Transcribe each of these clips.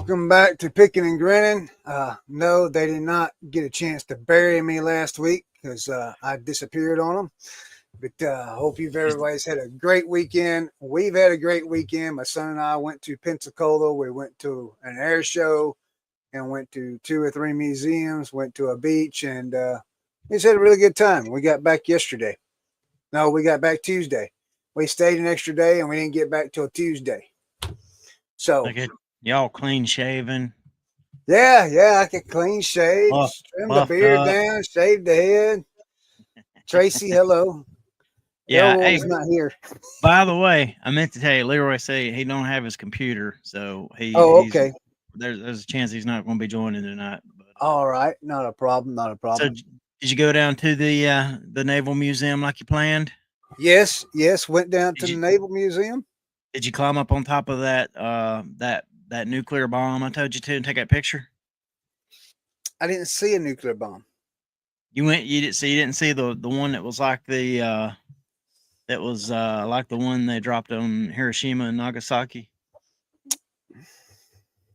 Welcome back to Pickin and Grinnin. No, they did not get a chance to bury me last week because I disappeared on them. But I hope everybody's had a great weekend. We've had a great weekend. My son and I went to Pensacola. We went to an air show and went to 2 or 3 museums, went to a beach, and we just had a really good time. We got back yesterday. No, we got back Tuesday. We stayed an extra day and we didn't get back till Tuesday. So Look at y'all clean shaven, yeah, I could clean shave, trim the buffed beard up. down, shave the head. Tracy, hello. Yeah. Hey, Elroy's not here. by the way, I meant to tell you, Leroy said he don't have his computer, so Oh, he's okay. there's a chance he's not going to be joining tonight. But All right. Not a problem. Not a so problem. did you go down to the Naval Museum like you planned? Yes. Went down to Did the you Naval Museum. did you climb up on top of that nuclear bomb I told you to and take that picture? I didn't see a nuclear bomb. You didn't see the one that was like like the one they dropped on Hiroshima and Nagasaki,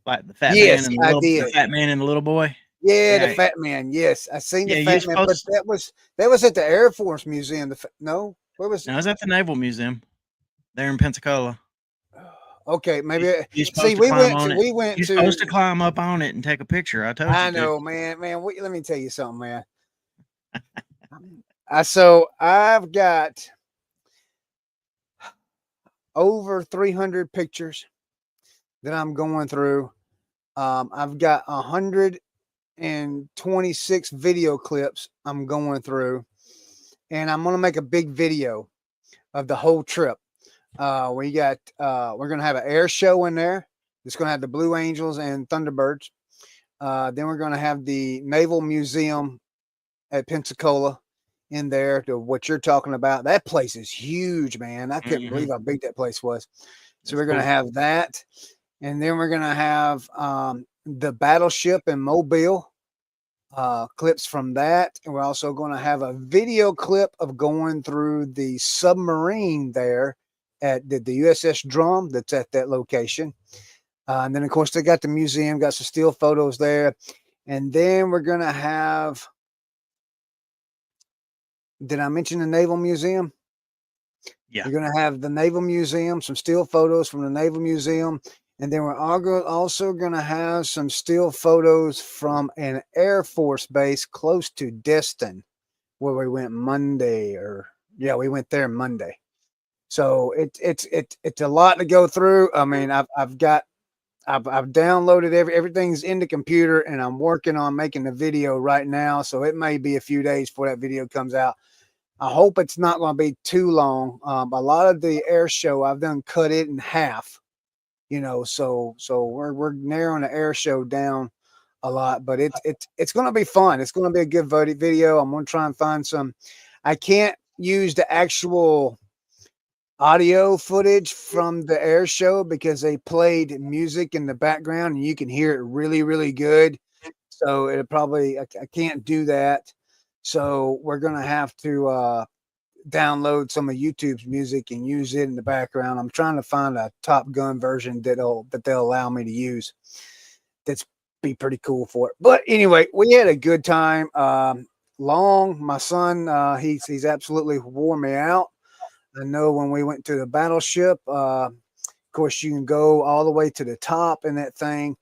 like Yes, I the did. fat man and the little boy. Yeah, the Yeah, fat man. Yes, I seen the yeah. You're fat man, but supposed. that was at the Air Force Museum. No, where was it? No, I was at the Naval Museum there in Pensacola. Okay, You, maybe. you're See, supposed to climb on it. we went You're to. supposed to climb up on it and take a picture. I told I you to. know, man. Let me tell you something, man. So I've got over 300 pictures that I'm going through. I've got 126 video clips I'm going through, and I'm going to make a big video of the whole trip. We're going to have an air show in there. It's going to have the Blue Angels and Thunderbirds. Then we're going to have the Naval Museum at Pensacola in there to what you're talking about. That place is huge, man. I couldn't Hmm. believe how big that place was. So That's we're going to cool. have that. And then we're going to have the battleship in Mobile, clips from that. And we're also going to have a video clip of going through the submarine there at the USS Drum that's at that location. And then, of course, they got the museum, got some still photos there. And then we're going to have, did I mention the Naval Museum? Yeah. We're going to have the Naval Museum, some still photos from the Naval Museum. And then we're also going to have some still photos from an Air Force base close to Destin, where we went Monday. We went there Monday. So it's a lot to go through. I mean, I've downloaded everything's in the computer, and I'm working on making the video right now. So it may be a few days before that video comes out. I hope it's not going to be too long. A lot of the air show I've done cut it in half, so we're narrowing the air show down a lot, but it's going to be fun. It's going to be a good video. I'm going to try and find some. I can't use the actual audio footage from the air show because they played music in the background and you can hear it really, really good. So I can't do that. So we're going to have to download some of YouTube's music and use it in the background. I'm trying to find a Top Gun version that they'll allow me to use. That's be pretty cool for it. But anyway, we had a good time. My son, he's absolutely wore me out. I know when we went to the battleship, of course, you can go all the way to the top in that thing.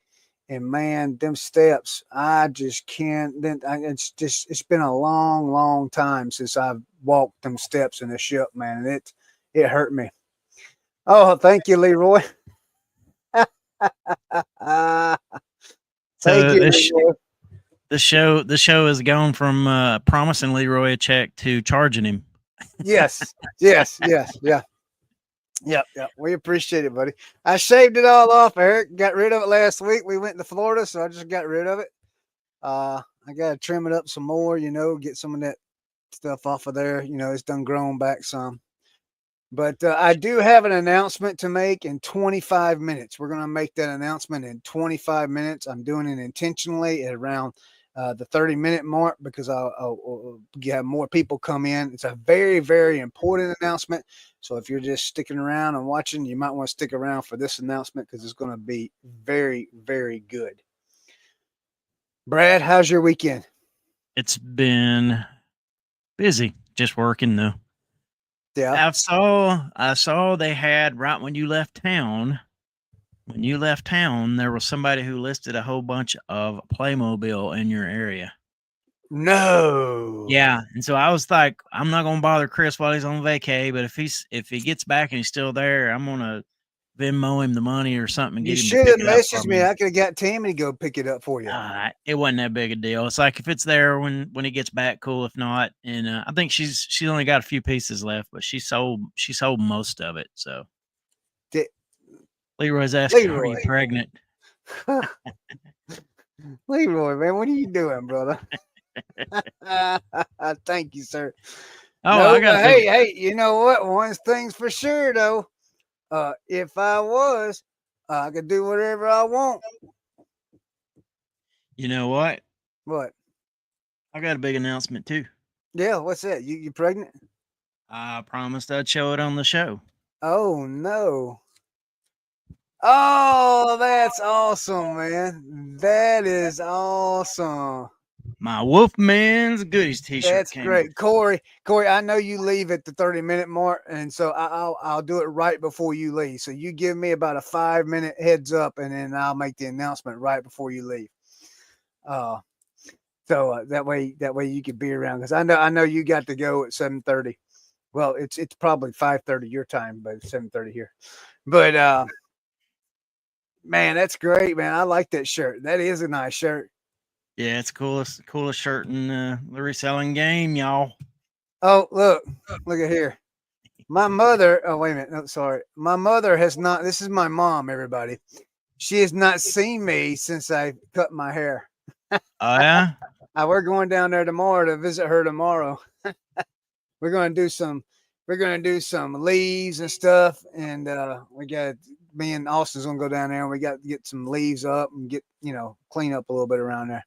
And man, them steps, I just can't. It's been a long, long time since I've walked them steps in a ship, man. And it hurt me. Oh, thank you, Leroy. Thank So you, Leroy. the show has gone from promising Leroy a check to charging him. Yes, yeah. Yep. We appreciate it, buddy. I shaved it all off, Eric. Got rid of it last week. We went to Florida, so I just got rid of it. I got to trim it up some more, get some of that stuff off of there. It's done grown back some. But I do have an announcement to make in 25 minutes. We're going to make that announcement in 25 minutes. I'm doing it intentionally at around the 30-minute mark because I'll have more people come in. It's a very, very important announcement. So if you're just sticking around and watching, you might want to stick around for this announcement because it's going to be very, very good. Brad, how's your weekend? It's been busy, just working though. Yeah. I saw they had right when you left town. When you left town, there was somebody who listed a whole bunch of Playmobil in your area. No. Yeah, and so I was like, I'm not gonna bother Chris while he's on vacay, but if he gets back and he's still there, I'm gonna Venmo him the money or something and You get him to should have pick it up for messaged me. me. I could have got Tammy to go pick it up for you. It wasn't that big a deal. It's like if it's there when he gets back, cool. If not, and I think she's only got a few pieces left, but she sold most of it. So Di- Leroy's asking, "Are you Leroy. pregnant?" Leroy, man, what are you doing, brother? Thank you, sir. Oh, I No, got a but big. hey, you know what? One thing's for sure, though. If I was, I could do whatever I want. You know what? What? I got a big announcement too. Yeah, what's that? You pregnant? I promised I'd show it on the show. Oh no. Oh, that's awesome, man. That is awesome. My Wolfman's Goodies T-shirt That's came in. great, Corey. Corey, I know you leave at the 30-minute mark, and so I'll do it right before you leave. So you give me about a 5-minute heads up, and then I'll make the announcement right before you leave. Uh, so that way you can be around because I know you got to go at 7:30. Well, it's probably 5:30 your time, but it's 7:30 here. But man, that's great, man. I like that shirt. That is a nice shirt. Yeah, it's coolest shirt in the reselling game, y'all. Oh, look at here. My mother. Oh, wait a minute. No, sorry. My mother has not. This is my mom. Everybody. She has not seen me since I cut my hair. Oh yeah. We're going down there tomorrow to visit her tomorrow. We're going to do some. We're going to do some leaves and stuff, and we got me and Austin's going to go down there, and we got to get some leaves up and get clean up a little bit around there.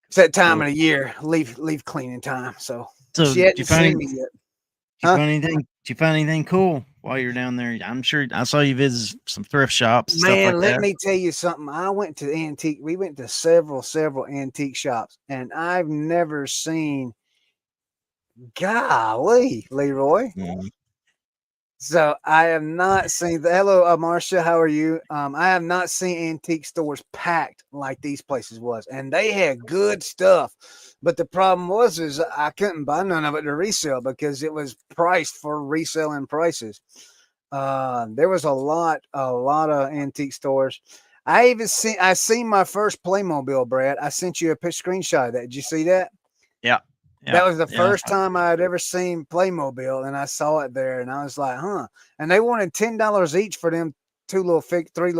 It's that time Cool. of the year, leaf cleaning time. So So she hadn't seen me yet. Did you find anything? Did you find anything cool while you're down there? I'm sure I saw you visit some thrift shops and stuff Man, like let that. me tell you something. I went to antique. We went to several antique shops, and I've never seen. Golly, Leroy. Mhm. So I have not seen the hello, Marcia. How are you? I have not seen antique stores packed like these places was, and they had good stuff. But the problem was, is I couldn't buy none of it to resell because it was priced for reselling prices. There was a lot of antique stores. I seen my first Playmobil, Brad. I sent you a screenshot of that. Did you see that? Yeah. That Yeah. was the Yeah. first time I had ever seen Playmobil, and I saw it there, and I was like, "Huh!" And they wanted $10 each for them three little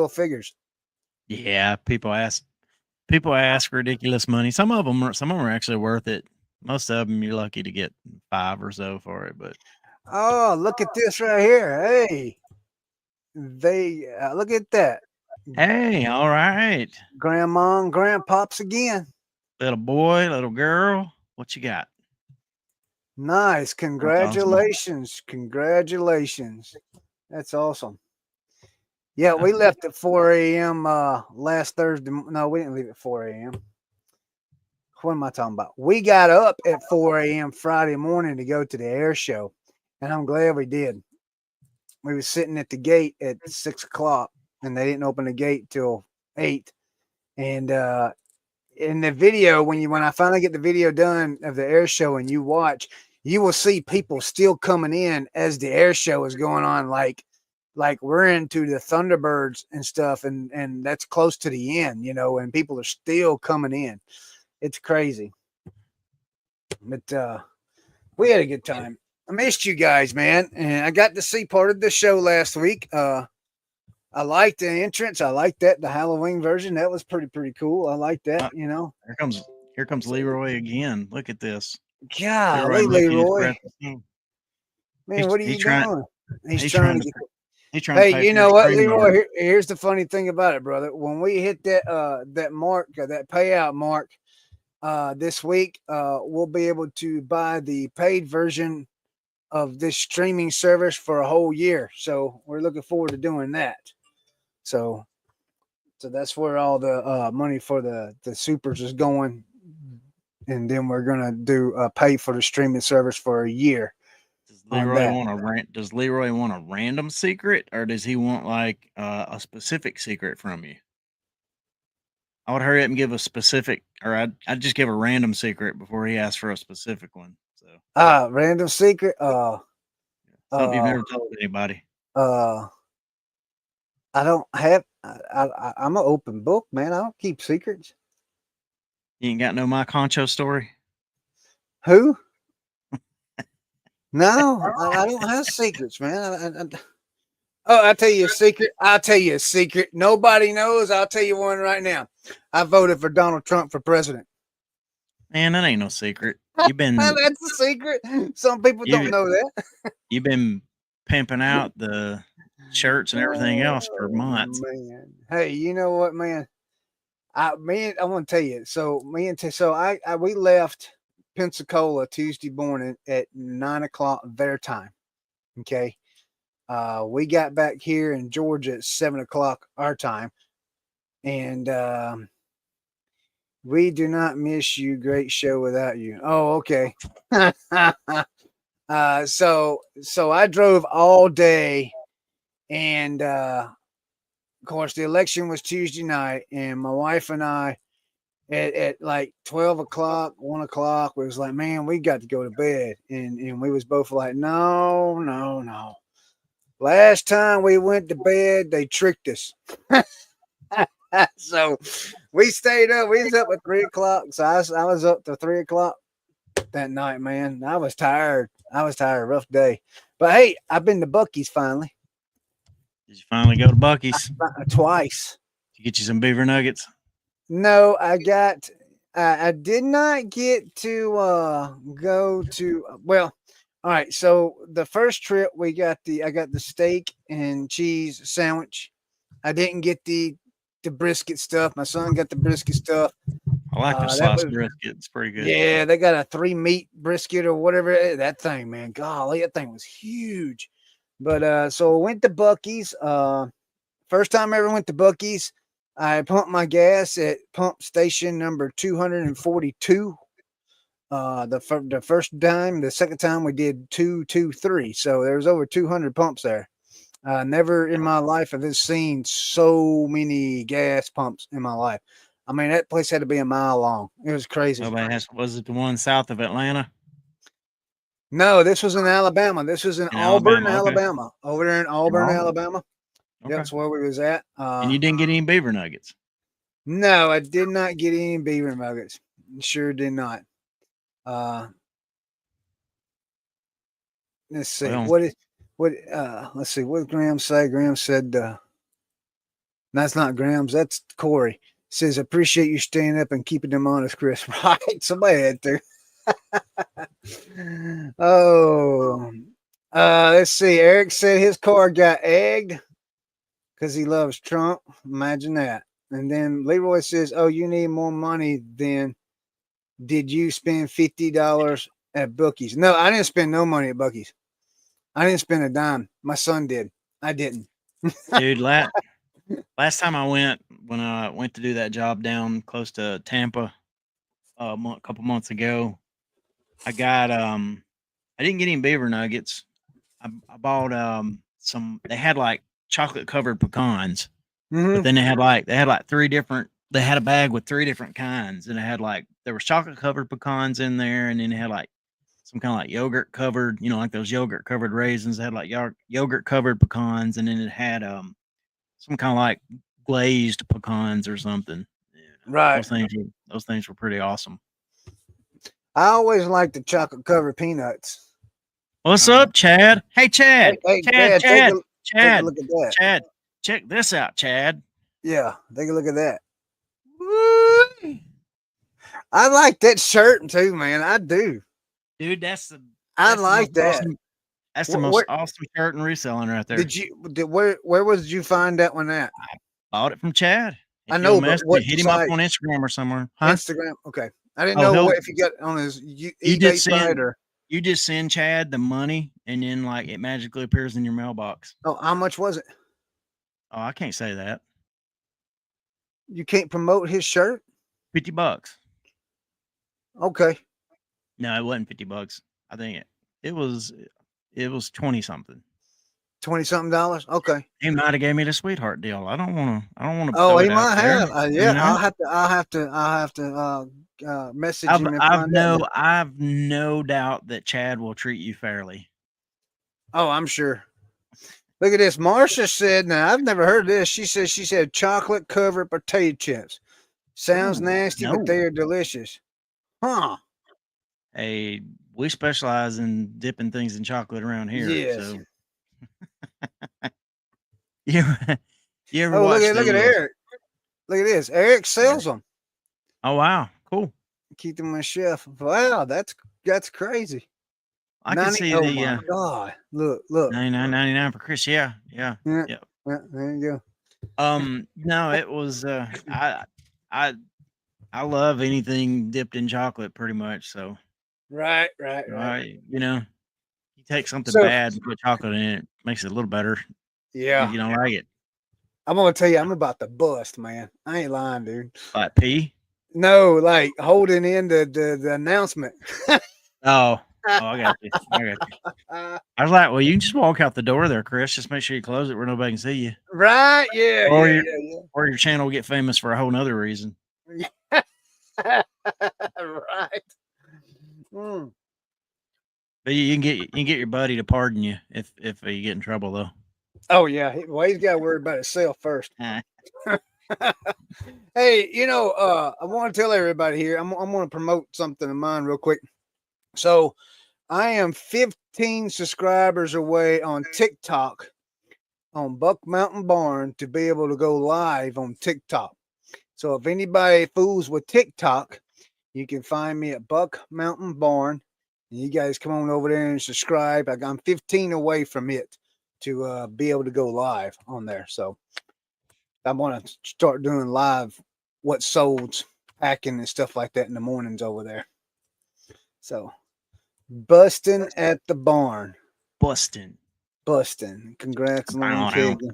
figures. Yeah. People ask ridiculous money. Some of them are actually worth it. Most of them you're lucky to get 5 or so for it, but Oh, look at this right here! Hey, they look at that, hey, all right. Grandma and Grandpops again. Little boy, little girl, what you got? Nice, That's awesome. congratulations. That's awesome. Yeah, we left at 4 a.m. Last Thursday. No, we didn't leave at 4 a.m. What am I talking about? We got up at 4 a.m. Friday morning to go to the air show, and I'm glad we did. We was sitting at the gate at 6 o'clock, and they didn't open the gate till 8. And in the video, when I finally get the video done of the air show, and you watch, you will see people still coming in as the air show is going on, like we're into the Thunderbirds and stuff, and that's close to the end, and people are still coming in. It's crazy. But we had a good time. I missed you guys, man, and I got to see part of the show last week. I liked the entrance. I liked the Halloween version. That was pretty cool. I like that. Here comes Leroy again. Look at this. Leroy Golly, making his Leroy, breath. man, what are He's you trying. doing? He's He's trying trying to to. get. He's trying to Hey, pay you for your know what, screen Leroy? guard. Here's the funny thing about it, brother. When we hit that mark, that payout mark, this week, we'll be able to buy the paid version of this streaming service for a whole year. So we're looking forward to doing that. So, so that's where all the money for the supers is going, and then we're gonna do pay for the streaming service for a year on that. Does Leroy want a random secret, or does he want like a specific secret from you? I would hurry up and give a specific, or I'd just give a random secret before he asks for a specific one. So Random secret. something you've Uh, never told anybody. uh, I don't have. I'm an open book, man. I don't keep secrets. You ain't got no my Concho story. Who? No, I don't have secrets, man. Oh, I'll tell you a secret. I'll tell you a secret. Nobody knows. I'll tell you one right now. I voted for Donald Trump for president. Man, that ain't no secret. You've been That's a secret. Some people don't you know that. you've been pimping out the shirts and everything else for months. Man. Hey, you know what, man? I want to tell you. So we left Pensacola Tuesday morning at 9 o'clock their time. Okay. We got back here in Georgia at 7 o'clock our time, and we do not miss you. Great show without you. Oh, okay. So I drove all day, and of course the election was Tuesday night, and my wife and I at like 12 o'clock, 1 o'clock, we was like, man, we got to go to bed, and we was both like, no, no, no. Last time we went to bed, they tricked us. So we stayed up. We was up at 3 o'clock. So I was up to 3 o'clock that night, man. I was tired. Rough day. But hey, I've been to Buc-ee's finally. Did you finally go to Buc-ee's? Twice. Did you get you some beaver nuggets? No, I did not get to go to, well, all right. So the first trip I got the steak and cheese sandwich. I didn't get the brisket stuff. My son got the brisket stuff. I like their sliced brisket. It's pretty good. Yeah, they got a 3-meat brisket or whatever. That thing, man. Golly, that thing was huge. But so I went to Buc-ee's. First time I ever went to Buc-ee's. I pumped my gas at pump station number 242. The first time, the second time we did 223. So there was over 200 pumps there. Never in my life have I seen so many gas pumps in my life. I mean, that place had to be a mile long. It was crazy. Was it the one south of Atlanta? No, this was in Alabama. This was in Auburn, Alabama. Okay. Over there in Auburn, Alabama. Okay. That's where we was at. And you didn't get any beaver nuggets? No, I did not get any beaver nuggets. Sure did not. Let's see. Well, let's see. What did Graham say? Graham said, that's not Graham's. That's Corey. Says, appreciate you staying up and keeping them honest, Chris. Right. Somebody had to. Oh, let's see. Eric said his car got egged because he loves Trump. Imagine that. And then Leroy says, oh, you need more money than did you spend $50 at Buc-ee's? No, I didn't spend no money at Buc-ee's. I didn't spend a dime. My son did. I didn't. Dude, last time I went, when I went to do that job down close to Tampa a couple months ago, I got I didn't get any beaver nuggets. I bought some. They had like chocolate covered pecans, but then they had like 3 different. They had a bag with 3 different kinds, and it had like there was chocolate covered pecans in there, and then it had like some kind of like yogurt covered, like those yogurt covered raisins. It had like yogurt covered pecans, and then it had some kind of like glazed pecans or something. Yeah, right. Those things were pretty awesome. I always like the chocolate covered peanuts. What's up, Chad? Hey, Chad. Hey, Chad. Take a look at that. Chad, check this out, Chad. Yeah, take a look at that. Woo! I like that shirt too, man. I do. Dude, I like that. Awesome, that's the most awesome shirt and reselling right there. Where did you find that one at? I bought it from Chad. I know, but what hit him up on Instagram or somewhere. Huh? Instagram. Okay. I didn't Oh, know he'll what if he got on his you eBay just side send or you just send Chad the money, and then like it magically appears in your mailbox. how much was it? Oh, I can't say that. You can't promote his shirt? $50. Okay. No, it wasn't $50. I think it was it was 20 something. 20 something dollars. Okay. He might have gave me the sweetheart deal. I don't want to Oh, throw he it out might there. have. You Yeah, know, I'll have to message him and find out now. I've no doubt that Chad will treat you fairly. Oh, I'm sure. Look at this. Marsha said, now I've never heard of this. She said chocolate covered potato chips. Sounds Ooh, nasty, but no. they are delicious. Huh. Hey, we specialize in dipping things in chocolate around here. Yes. So you ever, you ever Oh, watch look at the Eric. Look at this. Eric sells them. Oh wow, cool. Keep them on the shelf. Wow, that's crazy. I could 90. see Oh the my God. Look. 99.99 for Chris. Yeah, yeah, Yeah, yeah. yeah, there you go. No, it was I I love anything dipped in chocolate pretty much. So Right. you know, you take something So bad and put chocolate in it, makes it a little better if yeah, you don't like it. I'm gonna tell you, I'm about to bust, man. I ain't lying, dude. Like pee. No, like holding in the announcement. Oh, I got you. I got you. I was like, well, you can just walk out the door there, Chris. Just make sure you close it where nobody can see you. Right? Yeah, Or yeah, your yeah, or your channel will get famous for a whole nother reason. yeah. Right. Mm. But you can get your buddy to pardon you if you get in trouble though. Oh yeah. Well, he's got to worry about himself first. Eh. Hey, I want to tell everybody here. I'm going to promote something of mine real quick. So I am 15 subscribers away on TikTok on Buck Mountain Barn to be able to go live on TikTok. So if anybody fools with TikTok, you can find me at Buck Mountain Barn. And you guys come on over there and subscribe. I'm 15 away from it to be able to go live on there. So I want to start doing live what sold, packing and stuff like that in the mornings over there. So busting at the barn. Bustin'. Busting. Congrats, Lane Bow, Pig. down.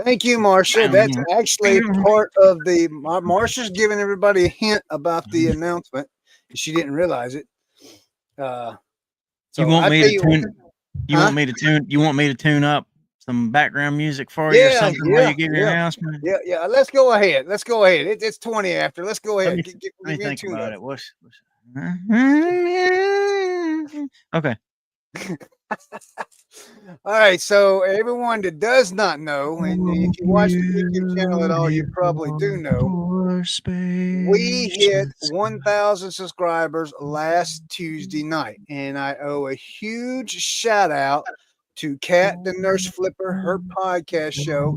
Thank you, Marsha. That's actually part of the. Marsha's giving everybody a hint about the announcement. She didn't realize it. You So want I me tell to you, tune huh? you want me to tune up some background music for you or something while you give your announcement? Yeah. Let's go ahead. It's 20 after. Let's go Let ahead. me Give let me me a think tune about up. it. Okay. All right. So everyone that does not know, and if you watch the YouTube channel at all, you probably do know. We hit 1,000 subscribers last Tuesday night, and I owe a huge shout out to Kat the Nurse Flipper, her podcast show.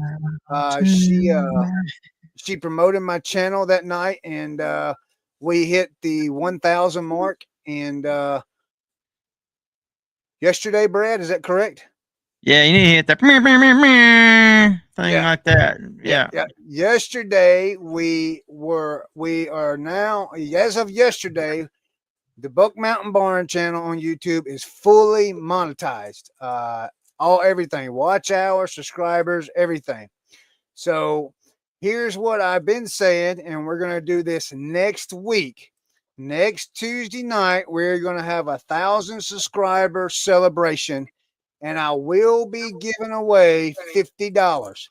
She promoted my channel that night, and we hit the 1,000 mark. And yesterday, Brad, is that correct? Yeah, you need to hit that thing Yeah. like that. Yeah. Yesterday we are now, as of yesterday, the Buck Mountain Barn channel on YouTube is fully monetized. Everything, watch hours, subscribers, everything. So here's what I've been saying, and we're gonna do this next week. Next Tuesday night, we're gonna have 1,000 subscriber celebration, and I will be giving away $50.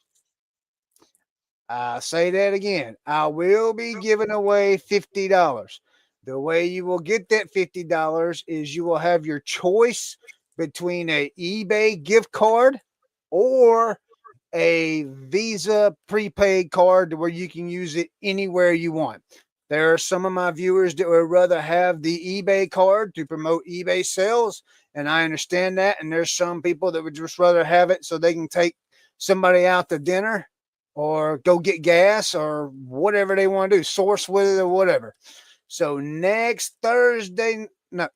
I'll say that again. I will be giving away $50. The way you will get that $50 is you will have your choice between a eBay gift card or a Visa prepaid card where you can use it anywhere you want. There are some of my viewers that would rather have the eBay card to promote eBay sales, and I understand that. And there's some people that would just rather have it so they can take somebody out to dinner or go get gas or whatever they want to do, source with it or whatever. So next Thursday night,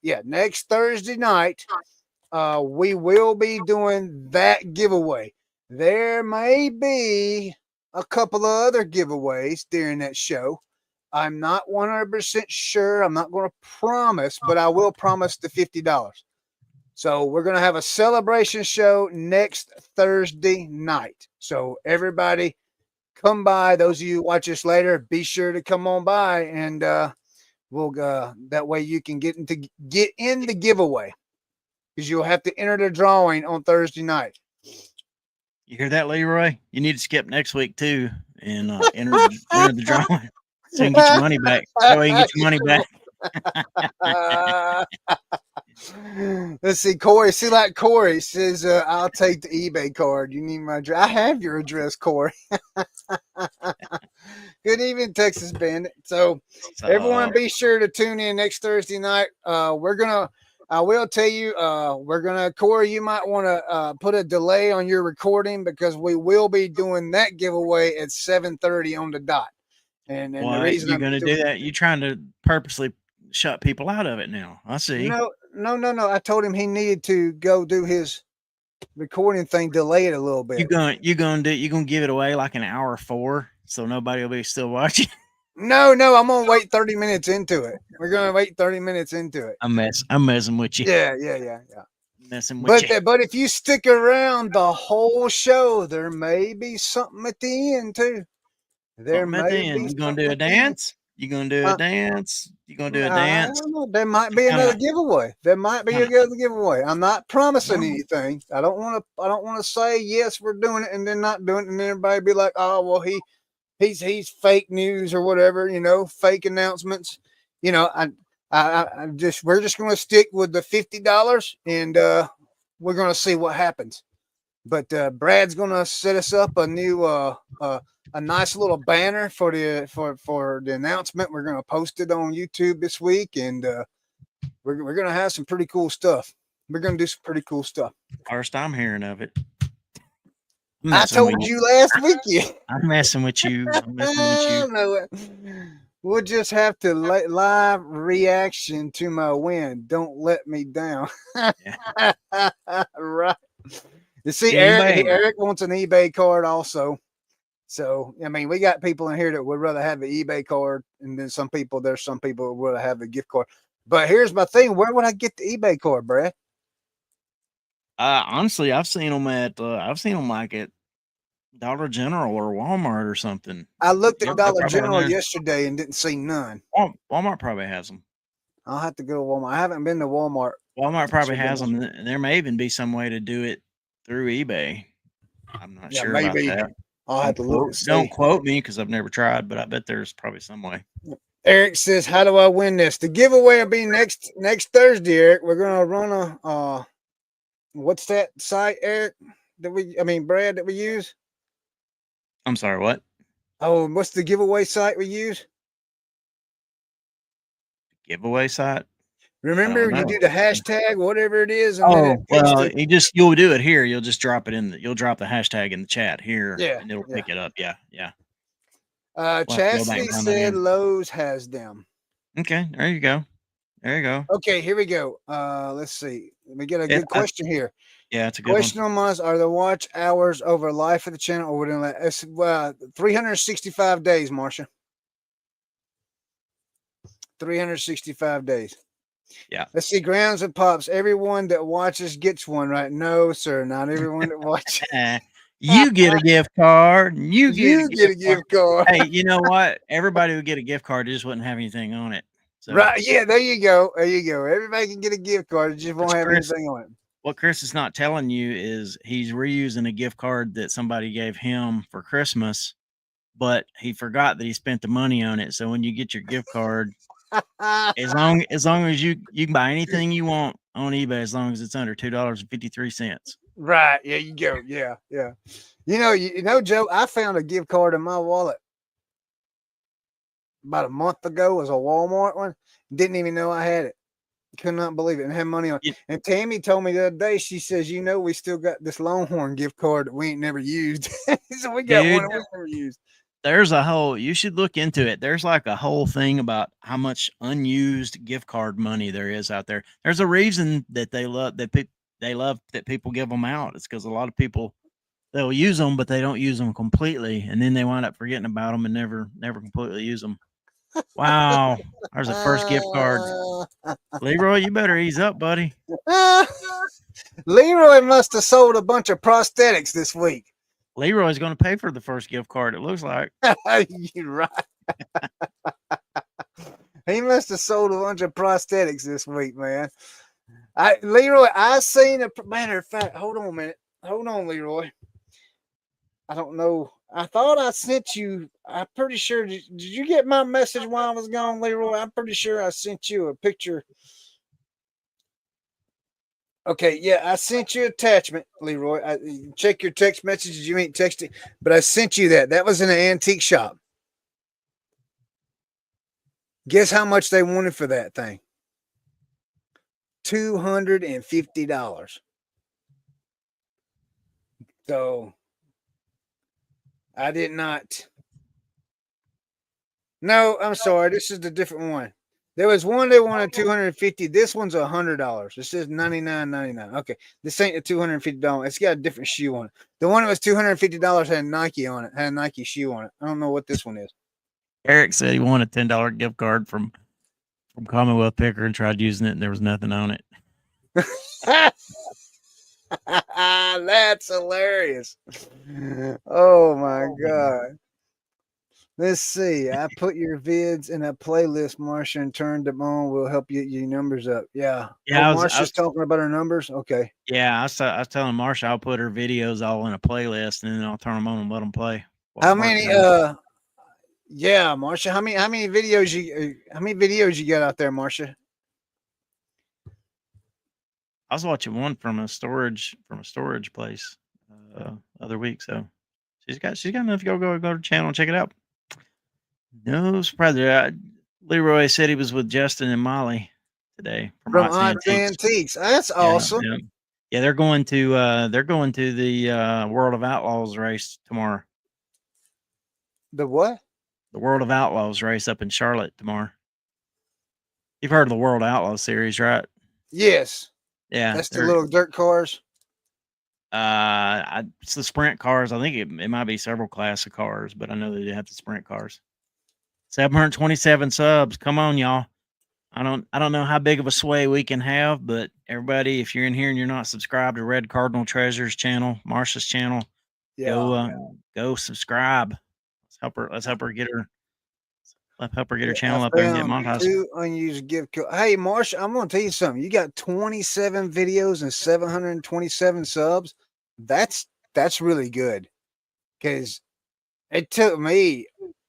we will be doing that giveaway. There may be a couple of other giveaways during that show. I'm not 100% sure. I'm not going to promise, but I will promise the $50. So we're going to have a celebration show next Thursday night. So everybody come by. Those of you who watch us later, be sure to come on by, and we'll that way you can get in the giveaway, because you'll have to enter the drawing on Thursday night. You hear that, Leroy? You need to skip next week too and enter the drawing so you can get your money back. That way you can get your money back. Let's see, Corey. See, like Corey says, I'll take the eBay card. You need my address. I have your address, Corey. Good evening, Texas Bandit. So, everyone, be sure to tune in next Thursday night. I will tell you, Corey, you might want to put a delay on your recording, because we will be doing that giveaway at 7:30 on the dot. And the reason you're going to do that, you're trying to purposely shut people out of it now. I see. No. I told him he needed to go do his recording thing, delay it a little bit. You're going to give it away like an hour 4, so nobody will be still watching. No, I'm gonna wait 30 minutes into it. We're gonna wait 30 minutes into it. I'm messing with you. Yeah. Messing with you. But if you stick around the whole show, there may be something at the end too. There may be. You gonna do a dance? You gonna do a dance? You gonna do a dance? I don't know. There might be another giveaway. There might be another giveaway. I'm not promising anything. I don't want to say yes, we're doing it, and then not doing it, and then everybody be like, oh well, he's fake news or whatever, fake announcements. We're just going to stick with the $50, and we're going to see what happens. But Brad's going to set us up a new a nice little banner for the announcement. We're going to post it on YouTube this week, and we're going to have some pretty cool stuff. We're going to do some pretty cool stuff. First time hearing of it. I told you last weekend. I'm messing with you. No, we'll just have to live reaction to my win. Don't let me down. Right. You see, Eric wants an eBay card also. So, I mean, we got people in here that would rather have an eBay card, and then there's some people who would rather have a gift card. But here's my thing: where would I get the eBay card, Brad? Honestly, I've seen them like at Dollar General or Walmart or something. I looked at Dollar General yesterday and didn't see none. Walmart probably has them. I'll have to go to Walmart. I haven't been to Walmart. Walmart probably has them. There may even be some way to do it through eBay. I'm not sure maybe. About that. I'll have to look. Don't quote me, because I've never tried, but I bet there's probably some way. Eric says, "How do I win this?" The giveaway will be next Thursday, Eric. We're gonna run a what's that site, Eric? Brad, that we use? I'm sorry, what? Oh, what's the giveaway site we use? Giveaway site? Remember, you do the hashtag, whatever it is. And you'll do it here. You'll just drop it you'll drop the hashtag in the chat here. Yeah. And it'll pick it up. Yeah. Chastity said Lowe's has them. Okay. There you go. Okay, here we go. Let's see. We get a good question here. Yeah, it's a good question on mine. Are the watch hours over life of the channel or within 365 days, Marsha? 365 days. Yeah. Let's see. Grounds and Pops. Everyone that watches gets one, right? No, sir. Not everyone that watches. You get a gift card. You get a gift card. Hey, you know what? Everybody would get a gift card. It just wouldn't have anything on it. So, right. Yeah. There you go. Everybody can get a gift card. It just won't have anything on it. What Chris is not telling you is he's reusing a gift card that somebody gave him for Christmas, but he forgot that he spent the money on it. So when you get your gift card, as long as you can buy anything you want on eBay, as long as it's under $2.53. Right. Yeah, you go. Yeah. You know, Joe, I found a gift card in my wallet about a month ago. It was a Walmart one. Didn't even know I had it. Could not believe it, and had money on it. And Tammy told me the other day, she says, we still got this Longhorn gift card that we ain't never used. So we got one that we never used. You should look into it. There's like a whole thing about how much unused gift card money there is out there. There's a reason that they love that people give them out. It's because a lot of people, they'll use them, but they don't use them completely. And then they wind up forgetting about them and never completely use them. Wow. There's a first gift card. Leroy, you better ease up, buddy. Leroy must have sold a bunch of prosthetics this week. Leroy's going to pay for the first gift card, it looks like. You're right. He must have sold a bunch of prosthetics this week, man. Leroy, I seen a matter of fact. Hold on a minute. Hold on, Leroy. I don't know. I thought I sent you. I'm pretty sure. Did you get my message while I was gone, Leroy? I'm pretty sure I sent you a picture. Okay, yeah, I sent you an attachment, Leroy. Check your text messages. You ain't texting, but I sent you that. That was in an antique shop. Guess how much they wanted for that thing? $250. So I did not. No, I'm sorry. This is the different one. There was one they wanted 250. This one's $100. This is $99.99. Okay, this ain't a $250. It's got a different shoe on it. The one that was $250 had Nike on it. Had a Nike shoe on it. I don't know what this one is. Eric said he won a $10 gift card from Commonwealth Picker and tried using it, and there was nothing on it. That's hilarious. Oh my God. Let's see. I put your vids in a playlist, Marsha, and turned them on. We'll help you get your numbers up. Yeah. Yeah, Marsha's talking about her numbers. Okay. Yeah, I was telling Marsha I'll put her videos all in a playlist, and then I'll turn them on and let them play. How many? Yeah, Marsha. How many videos you got out there, Marsha? I was watching one from a storage place other week, so she's got enough. Go to the channel and check it out. No surprise there. Leroy said he was with Justin and Molly today from Odds Antiques. That's awesome. Yeah, they're going to the World of Outlaws race tomorrow. The what? The World of Outlaws race up in Charlotte tomorrow. You've heard of the World Outlaw series, right? Yes. Yeah. That's the little dirt cars. It's the sprint cars. I think it might be several class of cars, but I know they have the sprint cars. 727 subs. Come on, y'all. I don't know how big of a sway we can have, but everybody, if you're in here and you're not subscribed to Red Cardinal Treasures channel, Marsha's channel, go subscribe. Let's help her get her channel up there and get monetized. 2 unused gift code. Hey, Marsha, I'm gonna tell you something. You got 27 videos and 727 subs. That's really good. Because it took me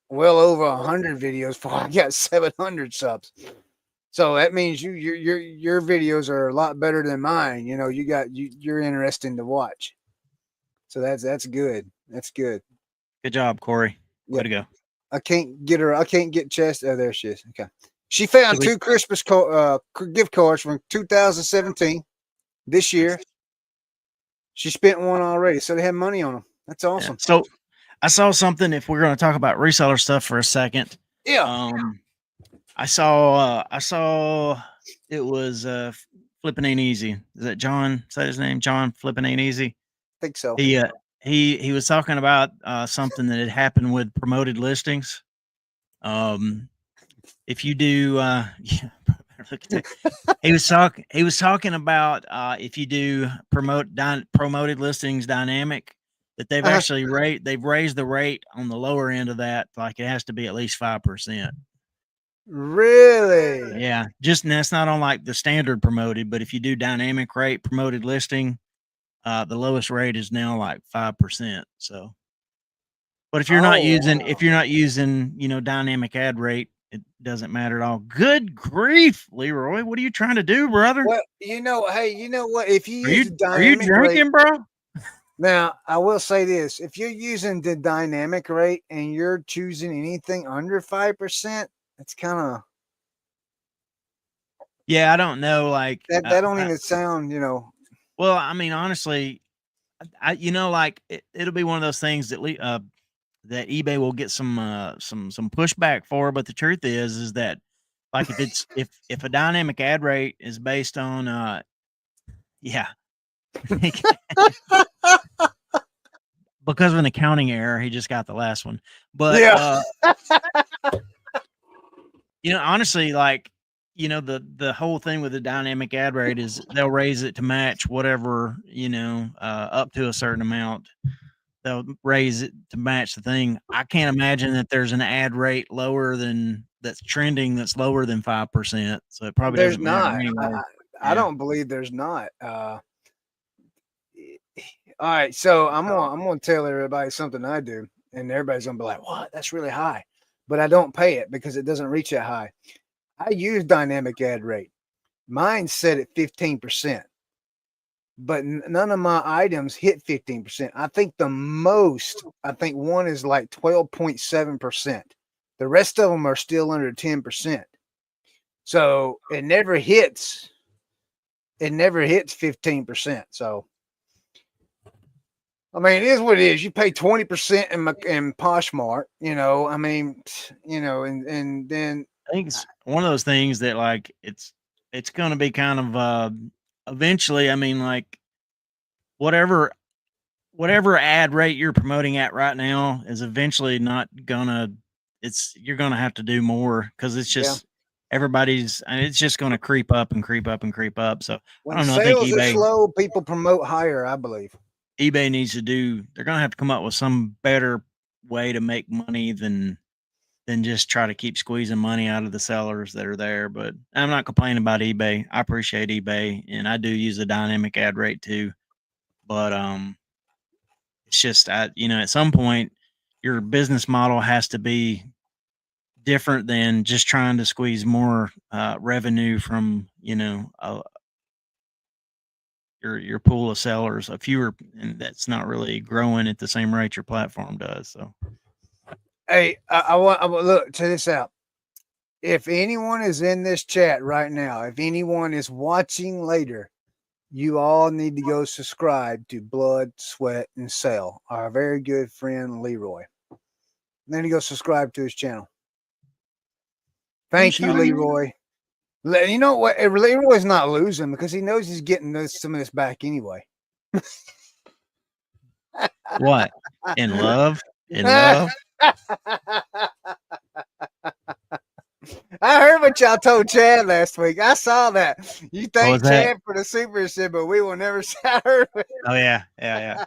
well over 100 videos before I got 700 subs. So that means your videos are a lot better than mine. You know, you're interesting to watch. So that's good. That's good. Good job, Corey. Way to go. I can't get her. I can't get Chest. Oh, there she is. Okay. She found 2 Christmas gift cards from 2017. This year, she spent one already, so they had money on them. That's awesome. Yeah. So I saw something. If we're going to talk about reseller stuff for a second, I saw it was Flippin' Ain't Easy. Is that John? Is that his name? John Flippin' Ain't Easy. I think so. He was talking about something that had happened with promoted listings. If you do, he was talking about if you do promoted listings dynamic, that they've actually they've raised the rate on the lower end of that, like it has to be at least 5%. Really? Yeah, and that's not on like the standard promoted, but if you do dynamic rate promoted listing, the lowest rate is now like 5%. So, but if you're not using, dynamic ad rate, it doesn't matter at all. Good grief, Leroy, what are you trying to do, brother? Well, hey, you know what? If you use are you drinking, bro? Now, I will say this: if you're using the dynamic rate and you're choosing anything under 5%, it's kind of. Yeah, I don't know. Like that don't even sound, Well, I mean, honestly, it'll be one of those things that that eBay will get some pushback for. But the truth is that, like, if a dynamic ad rate is based on, because of an accounting error, he just got the last one. But Honestly, like, the whole thing with the dynamic ad rate is they'll raise it to match whatever, up to a certain amount. They'll raise it to match the thing. I can't imagine that there's an ad rate that's trending that's lower than 5%. So it probably There's doesn't matter not. anyway. I Yeah. don't believe there's not. All right, so I'm gonna tell everybody something I do, and everybody's gonna be like, "What? That's really high," but I don't pay it because it doesn't reach that high. I use dynamic ad rate. Mine's set at 15%, but none of my items hit 15%. I think one is like 12.7%. The rest of them are still under 10%. So it never hits. It never hits 15%. So I mean, it is what it is. You pay 20% in Poshmark, I mean, and then I think it's one of those things that, like, it's going to be kind of eventually. I mean, like, whatever whatever ad rate you're promoting at right now is eventually not gonna. You're gonna have to do more because it's yeah, just it's just going to creep up and creep up and creep up. So I when don't know. I think sales are slow, people promote higher, I believe. eBay needs to do. They're going to have to come up with some better way to make money than just try to keep squeezing money out of the sellers that are there. But I'm not complaining about eBay. I appreciate eBay, and I do use a dynamic ad rate too. But it's just at some point your business model has to be different than just trying to squeeze more revenue from your pool of sellers. A fewer, and that's not really growing at the same rate your platform does. So Hey, I want look, check this out. If anyone is in this chat right now, if anyone is watching later, you all need to go subscribe to Blood, Sweat, and Sell, our very good friend Leroy. Then you go subscribe to his channel. Thank you, Leroy. You know what? Leroy's not losing because he knows he's getting some of this back anyway. what? In love? In love? I heard what y'all told Chad last week. I saw that. You What thank was that? Chad for the super shit, but we will never say I heard it. Oh yeah, yeah.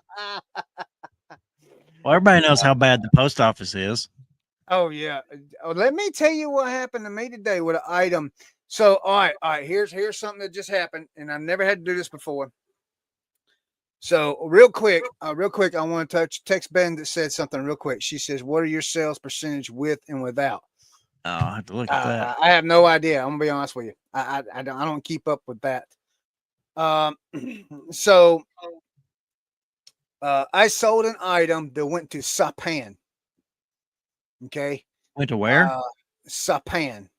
Well, everybody knows how bad the post office is. Oh yeah. Oh, let me tell you what happened to me today with an item. So all right. Here's something that just happened, and I've never had to do this before. So real quick, I want to text Ben that said something real quick. She says, "What are your sales percentage with and without?" Oh, I have to look at that. I have no idea. I'm gonna be honest with you. I don't keep up with that. So I sold an item that went to Sapan. Okay. Went to where? Sapan.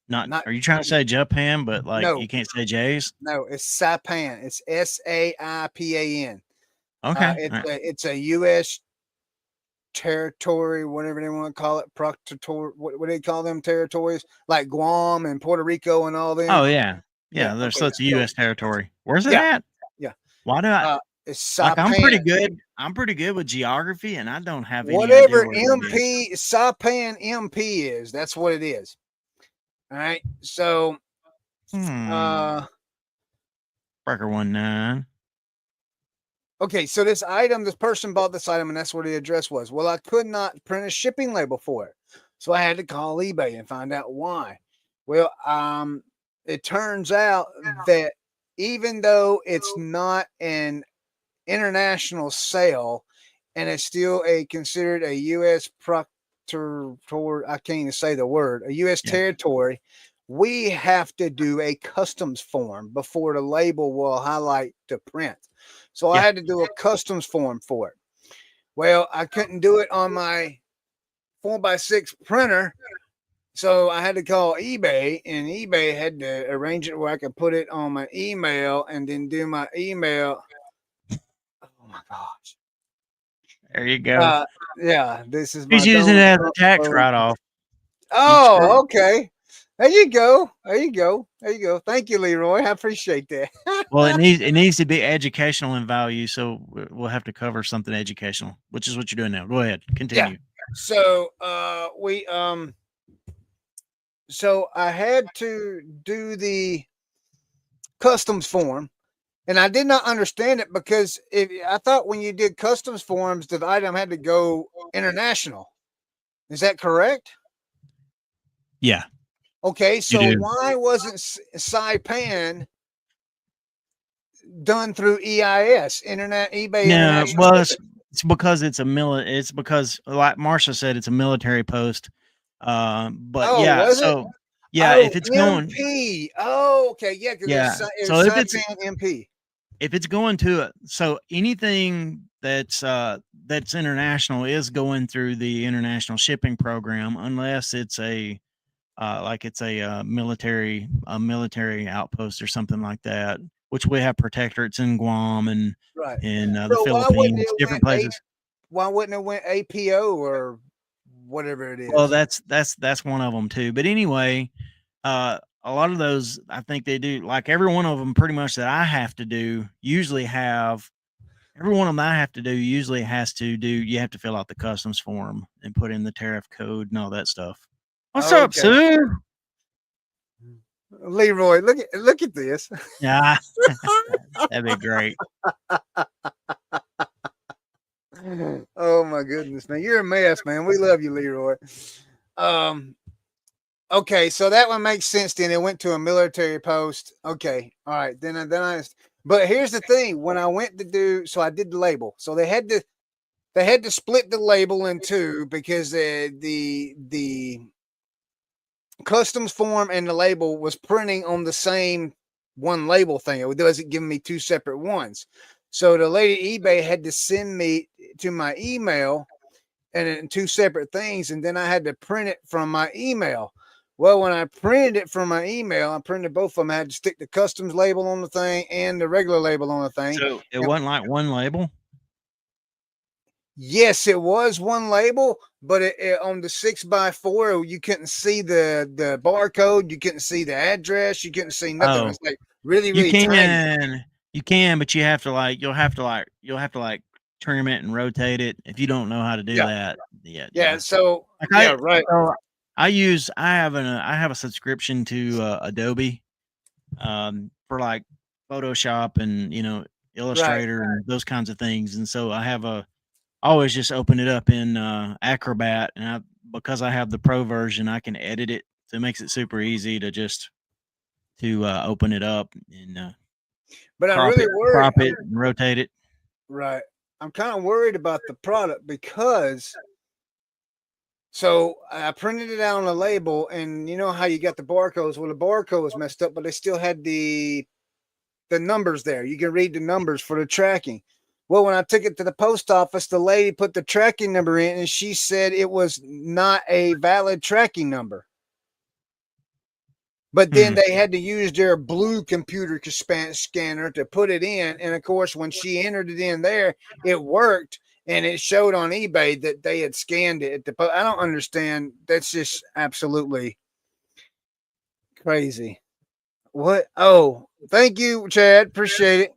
Not. Are you trying to say Japan, but like No, you can't say J's? no, it's Saipan. It's SAIPAN. Okay. All right. It's a U.S. territory, whatever they want to call it, proctor. What do they call them territories? Like Guam and Puerto Rico and all them. Oh yeah, yeah. Okay, So it's a U.S. territory. Where's it yeah, at? yeah. Why do I? It's Like, I'm Saipan. pretty good. I'm pretty good with geography, and I don't have any idea Whatever where that is. MP Saipan MP is, that's what it is. All right. So, Breaker 19. okay. So this person bought this item, and that's what the address was. Well, I could not print a shipping label for it, so I had to call eBay and find out why. Well, it turns out that even though it's not an international sale, and it's still considered a U.S. proctor. I can't even say the word. A U.S. territory. We have to do a customs form before the label will highlight to print. So I had to do a customs form for it. Well, I couldn't do it on my 4x6 printer. So I had to call eBay, and eBay had to arrange it where I could put it on my email and then do my email. Oh my gosh. There you go. Yeah, this is He's using it as a tax write-off. Oh, okay. There you go. Thank you, Leroy. I appreciate that. Well, it needs to be educational in value, so we'll have to cover something educational, which is what you're doing now. Go ahead, continue. Yeah. So so I had to do the customs form, and I did not understand it because if I thought when you did customs forms, the item had to go international. Is that correct? Yeah, Okay, you so do. why wasn't Saipan done through EIS, Internet eBay No, International well, Shipping? it's because it's because, like Marsha said, it's a military post. But Oh, yeah, was it? so yeah, Oh, if it's going, MP. Oh, okay, yeah, because yeah, it so was Saipan MP. if it's going to it, so anything that's international is going through the international shipping program, unless it's a like it's a military outpost or something like that, which we have protectorates in Guam and Right. in the So Philippines, different places. why wouldn't it went APO or whatever it Well, is? that's one of them too. But anyway, a lot of those, I think they do, like every one of them pretty much that I have to do usually have every one of them I have to do usually has to do you have to fill out the customs form and put in the tariff code and all that stuff. What's up, Okay. Sue? Leroy, look at this. Yeah, that'd be great. Oh my goodness, man. You're a mess, man. We love you, Leroy. Um okay, so that one makes sense then. It went to a military post. Okay. All right. But here's the thing. When I went to do so I did the label. So they had to split the label in two because the customs form and the label was printing on the same one label thing. It wasn't giving me two separate ones. So the lady eBay had to send me to my email and in two separate things, and then I had to print it from my email. Well, when I printed it from my email, I printed both of them. I had to stick the customs label on the thing and the regular label on the thing. So it And wasn't like one label. yes, it was one label, but on the 6x4, you couldn't see the barcode, you couldn't see the address, you couldn't see nothing. Oh, It's like really, you really tiny. can, you can, but you have to like you'll have to like trim it and rotate it. If you don't know how to do Yeah, that, yeah, yeah. yeah. So Like yeah, right, I have a subscription to Adobe for like Photoshop and right. Illustrator and those kinds of things. And so I always just open it up in Acrobat, and because I have the pro version, I can edit it. So it makes it super easy to just to open it up and But I'm really worried. crop it, and rotate it. Right. I'm kind of worried about the product because so I printed it out on a label, and you know how you got the barcodes. Well, the barcode was messed up, but they still had the numbers there. You can read the numbers for the tracking. Well, when I took it to the post office, the lady put the tracking number in, and she said it was not a valid tracking number. But then Hmm. they had to use their blue computer scanner to put it in. And of course, when she entered it in there, it worked and it showed on eBay that they had scanned it. I don't understand. That's just absolutely crazy. What? Oh, thank you, Chad. Appreciate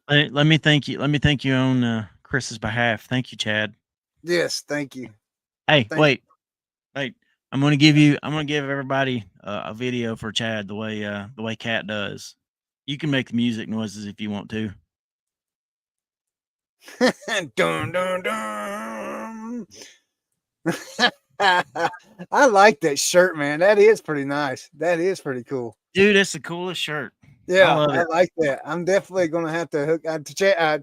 it. Let me thank you. Let me thank you on Chris's behalf. Thank you, Chad. Yes, thank you. Hey, Thank wait, wait. I'm gonna give you. I'm gonna give everybody a video for Chad the way Cat does. You can make the music noises if you want to. you. Dun, dun, dun. I like that shirt, man. That is pretty nice. That is pretty cool. Dude, it's the coolest shirt. I Yeah, love I it. like that. I'm definitely gonna have to hook.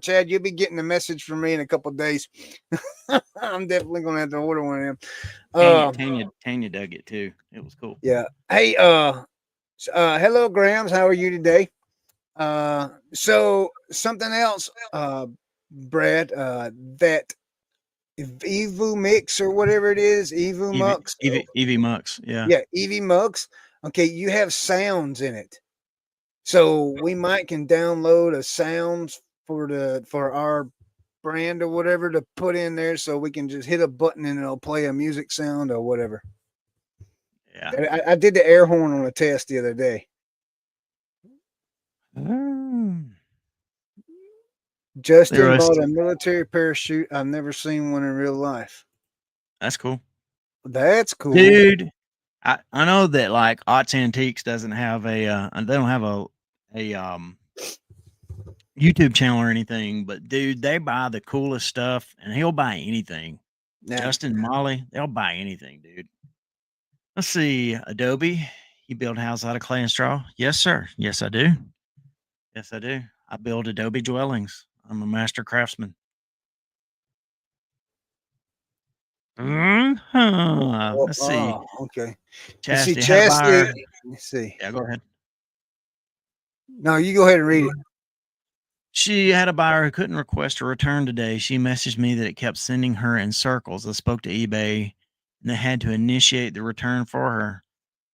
Chad, you'll be getting a message from me in a couple of days. I'm definitely gonna have to order one of them. Tanya dug it too. It was cool. Yeah. Hey, hello, Grams. How are you today? So something else, Brad. That Evu Mix or whatever it is, Evu Mux. Evie Mux. Yeah. Yeah, Evu Mux. Okay, you have sounds in it. So we might can download a sounds for our brand or whatever to put in there, so we can just hit a button and it'll play a music sound or whatever. Yeah. I did the air horn on a test the other day. Justin Leroy, bought a military parachute. I've never seen one in real life. that's cool. That's cool. Dude, I know that like Ots Antiques doesn't have they don't have a YouTube channel or anything, but dude, they buy the coolest stuff, and he'll buy anything. Yeah. Justin, Molly, they'll buy anything, dude. Let's see, Adobe. You build a house out of clay and straw? Yes, sir. Yes, I do. Yes, I do. I build Adobe dwellings. I'm a master craftsman. Let's see. Okay. Let's see, Chastity had a Chastity. buyer. Let's see. Yeah, go ahead. No, you go ahead and read it. She had a buyer who couldn't request a return today. She messaged me that it kept sending her in circles. I spoke to eBay and they had to initiate the return for her.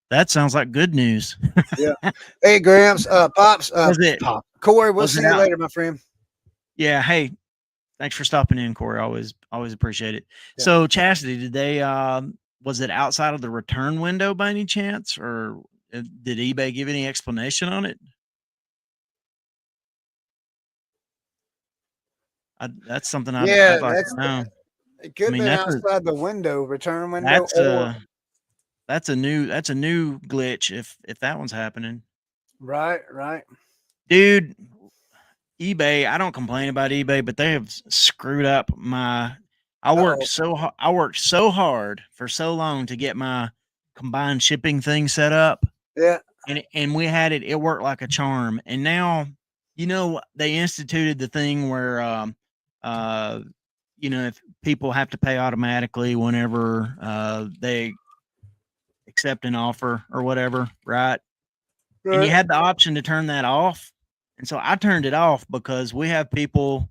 That sounds like good news. Yeah. Hey, Gramps, Pops, Was Corey, we'll was see it you out? later, my friend. Yeah. Hey, thanks for stopping in, Corey. Always appreciate it. Yeah. So Chastity, did they was it outside of the return window by any chance, or did eBay give any explanation on it? That's something Yeah, I'd like to know. it could I have mean, been outside the window, return window, that's or a that's a new glitch if that one's happening. right. Dude, eBay, I don't complain about eBay, but they have screwed up my Uh-oh. I worked so hard for so long to get my combined shipping thing set up. Yeah. And we had it worked like a charm. And now, they instituted the thing where uh if people have to pay automatically whenever they accept an offer or whatever, right? And you Right. had the option to turn that off. And so I turned it off because we have people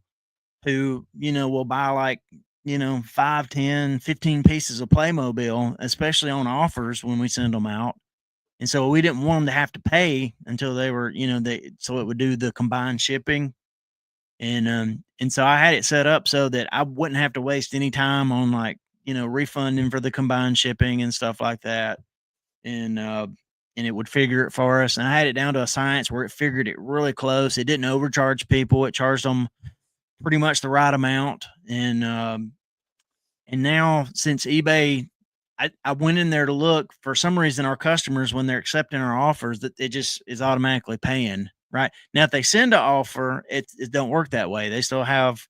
who, will buy like, 5, 10, 15 pieces of Playmobil, especially on offers when we send them out. And so we didn't want them to have to pay until they were, so it would do the combined shipping. And so I had it set up so that I wouldn't have to waste any time on like, refunding for the combined shipping and stuff like that. And and it would figure it for us. And I had it down to a science where it figured it really close. It didn't overcharge people. It charged them pretty much the right amount. And now since eBay, I went in there to look for some reason our customers, when they're accepting our offers, that it just is automatically paying. Right now, if they send an offer, it don't work that way. They still have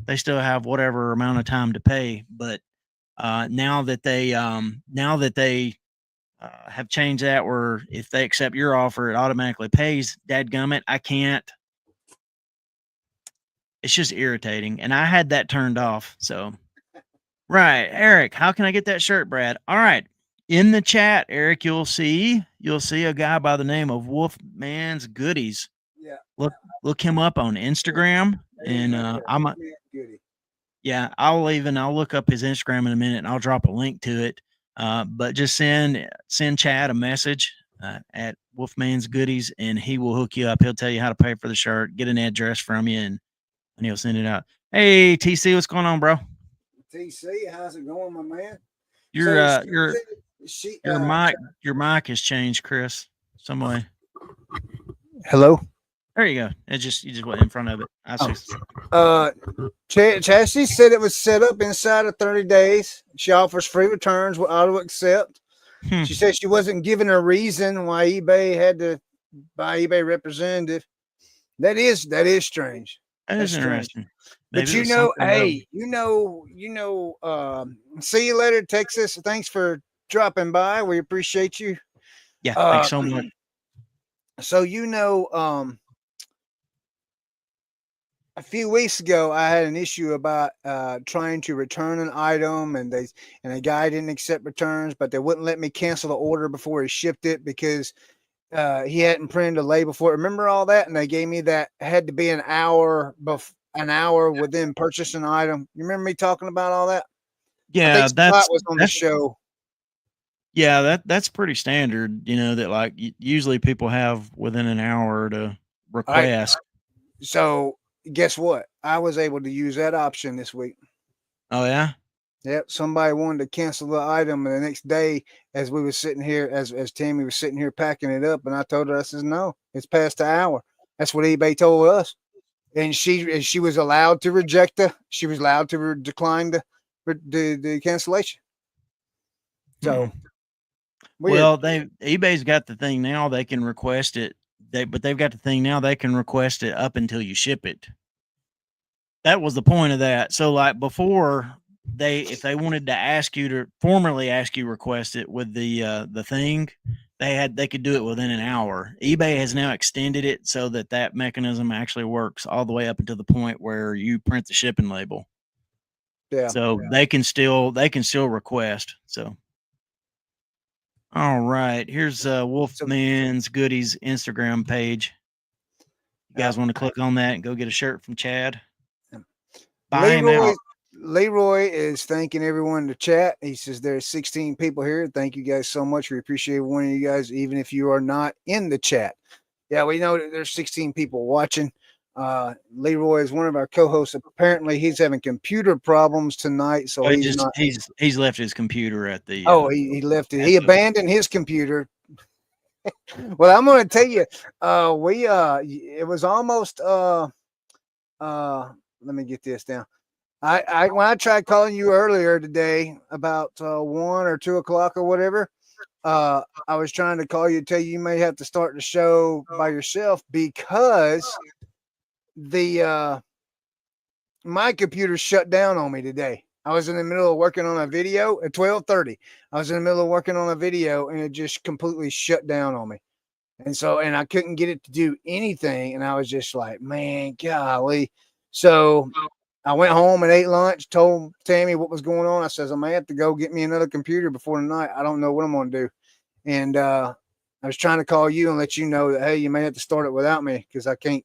whatever amount of time to pay. But now that they have changed that, where if they accept your offer, it automatically pays. Dadgummit, I can't. It's just irritating, and I had that turned off. So, right, Eric, how can I get that shirt, Brad? All right, in the chat, Eric, you'll see a guy by the name of Wolfman's Goodies. Yeah. Look him up on Instagram, and Goody. yeah, I'll look up his Instagram in a minute, and I'll drop a link to it. But just send Chad a message at Wolfman's Goodies, and he will hook you up. He'll tell you how to pay for the shirt, get an address from you, and he'll send it out. Hey, TC, what's going on, bro? TC, how's it going, my man? Your So she your mic has changed, Chris. Some way. Hello. There you go. You just went in front of it. I see. Chastity said it was set up inside of 30 days. She offers free returns with auto accept. She said she wasn't given a reason why eBay had to buy eBay representative. That is strange. That's interesting. But hey, see you later, Texas. Thanks for dropping by. We appreciate you. Yeah, thanks so much. So a few weeks ago, I had an issue about trying to return an item, and a guy didn't accept returns, but they wouldn't let me cancel the order before he shipped it because he hadn't printed a label for it. Remember all that? And they gave me that had to be an hour within purchasing an item. You remember me talking about all that? Yeah, I think Scott was on the show. Yeah, that's pretty standard. That like usually people have within an hour to request. So guess what? I was able to use that option this week. Oh yeah. Yep. Somebody wanted to cancel the item, and the next day, as we were sitting here, as Tammy was sitting here packing it up, and I told her, I says, no, it's past the hour. That's what eBay told us. And she was allowed to reject she was allowed to decline the cancellation. So Weird. Well, eBay's got the thing now they can request it. But they've got the thing now they can request it up until you ship it. That was the point of that. So like before, if they wanted to ask you to formally ask you request it with the thing, they could do it within an hour. eBay has now extended it so that that mechanism actually works all the way up until the point where you print the shipping label. Yeah. So they can still request. So all right, here's So Wolfman's Goodies Instagram page. You uh, guys want to click on that and go get a shirt from Chad? Buy him Leroy out. Leroy is thanking everyone in the chat. He says there's 16 people here. Thank you guys so much. We appreciate one of you guys, even if you are not in the chat. Yeah, we know that there's 16 people watching. Leroy is one of our co-hosts. Apparently, he's having computer problems tonight, so Oh, he he's just not. he's left his computer at the Oh, he left it. at He the abandoned his computer. Well, I'm going to tell you, we it was almost let me get this down. I when I tried calling you earlier today about 1 or 2 o'clock or whatever, I was trying to call you to tell you may have to start the show by yourself because the my computer shut down on me today. I was in the middle of working on a video at 12:30. I was in the middle of working on a video and it just completely shut down on me. And I couldn't get it to do anything. And I was just like, man, golly. So I went home and ate lunch, told Tammy what was going on. I says, I may have to go get me another computer before the night. I don't know what I'm going to do. And I was trying to call you and let you know that, hey, you may have to start it without me because I can't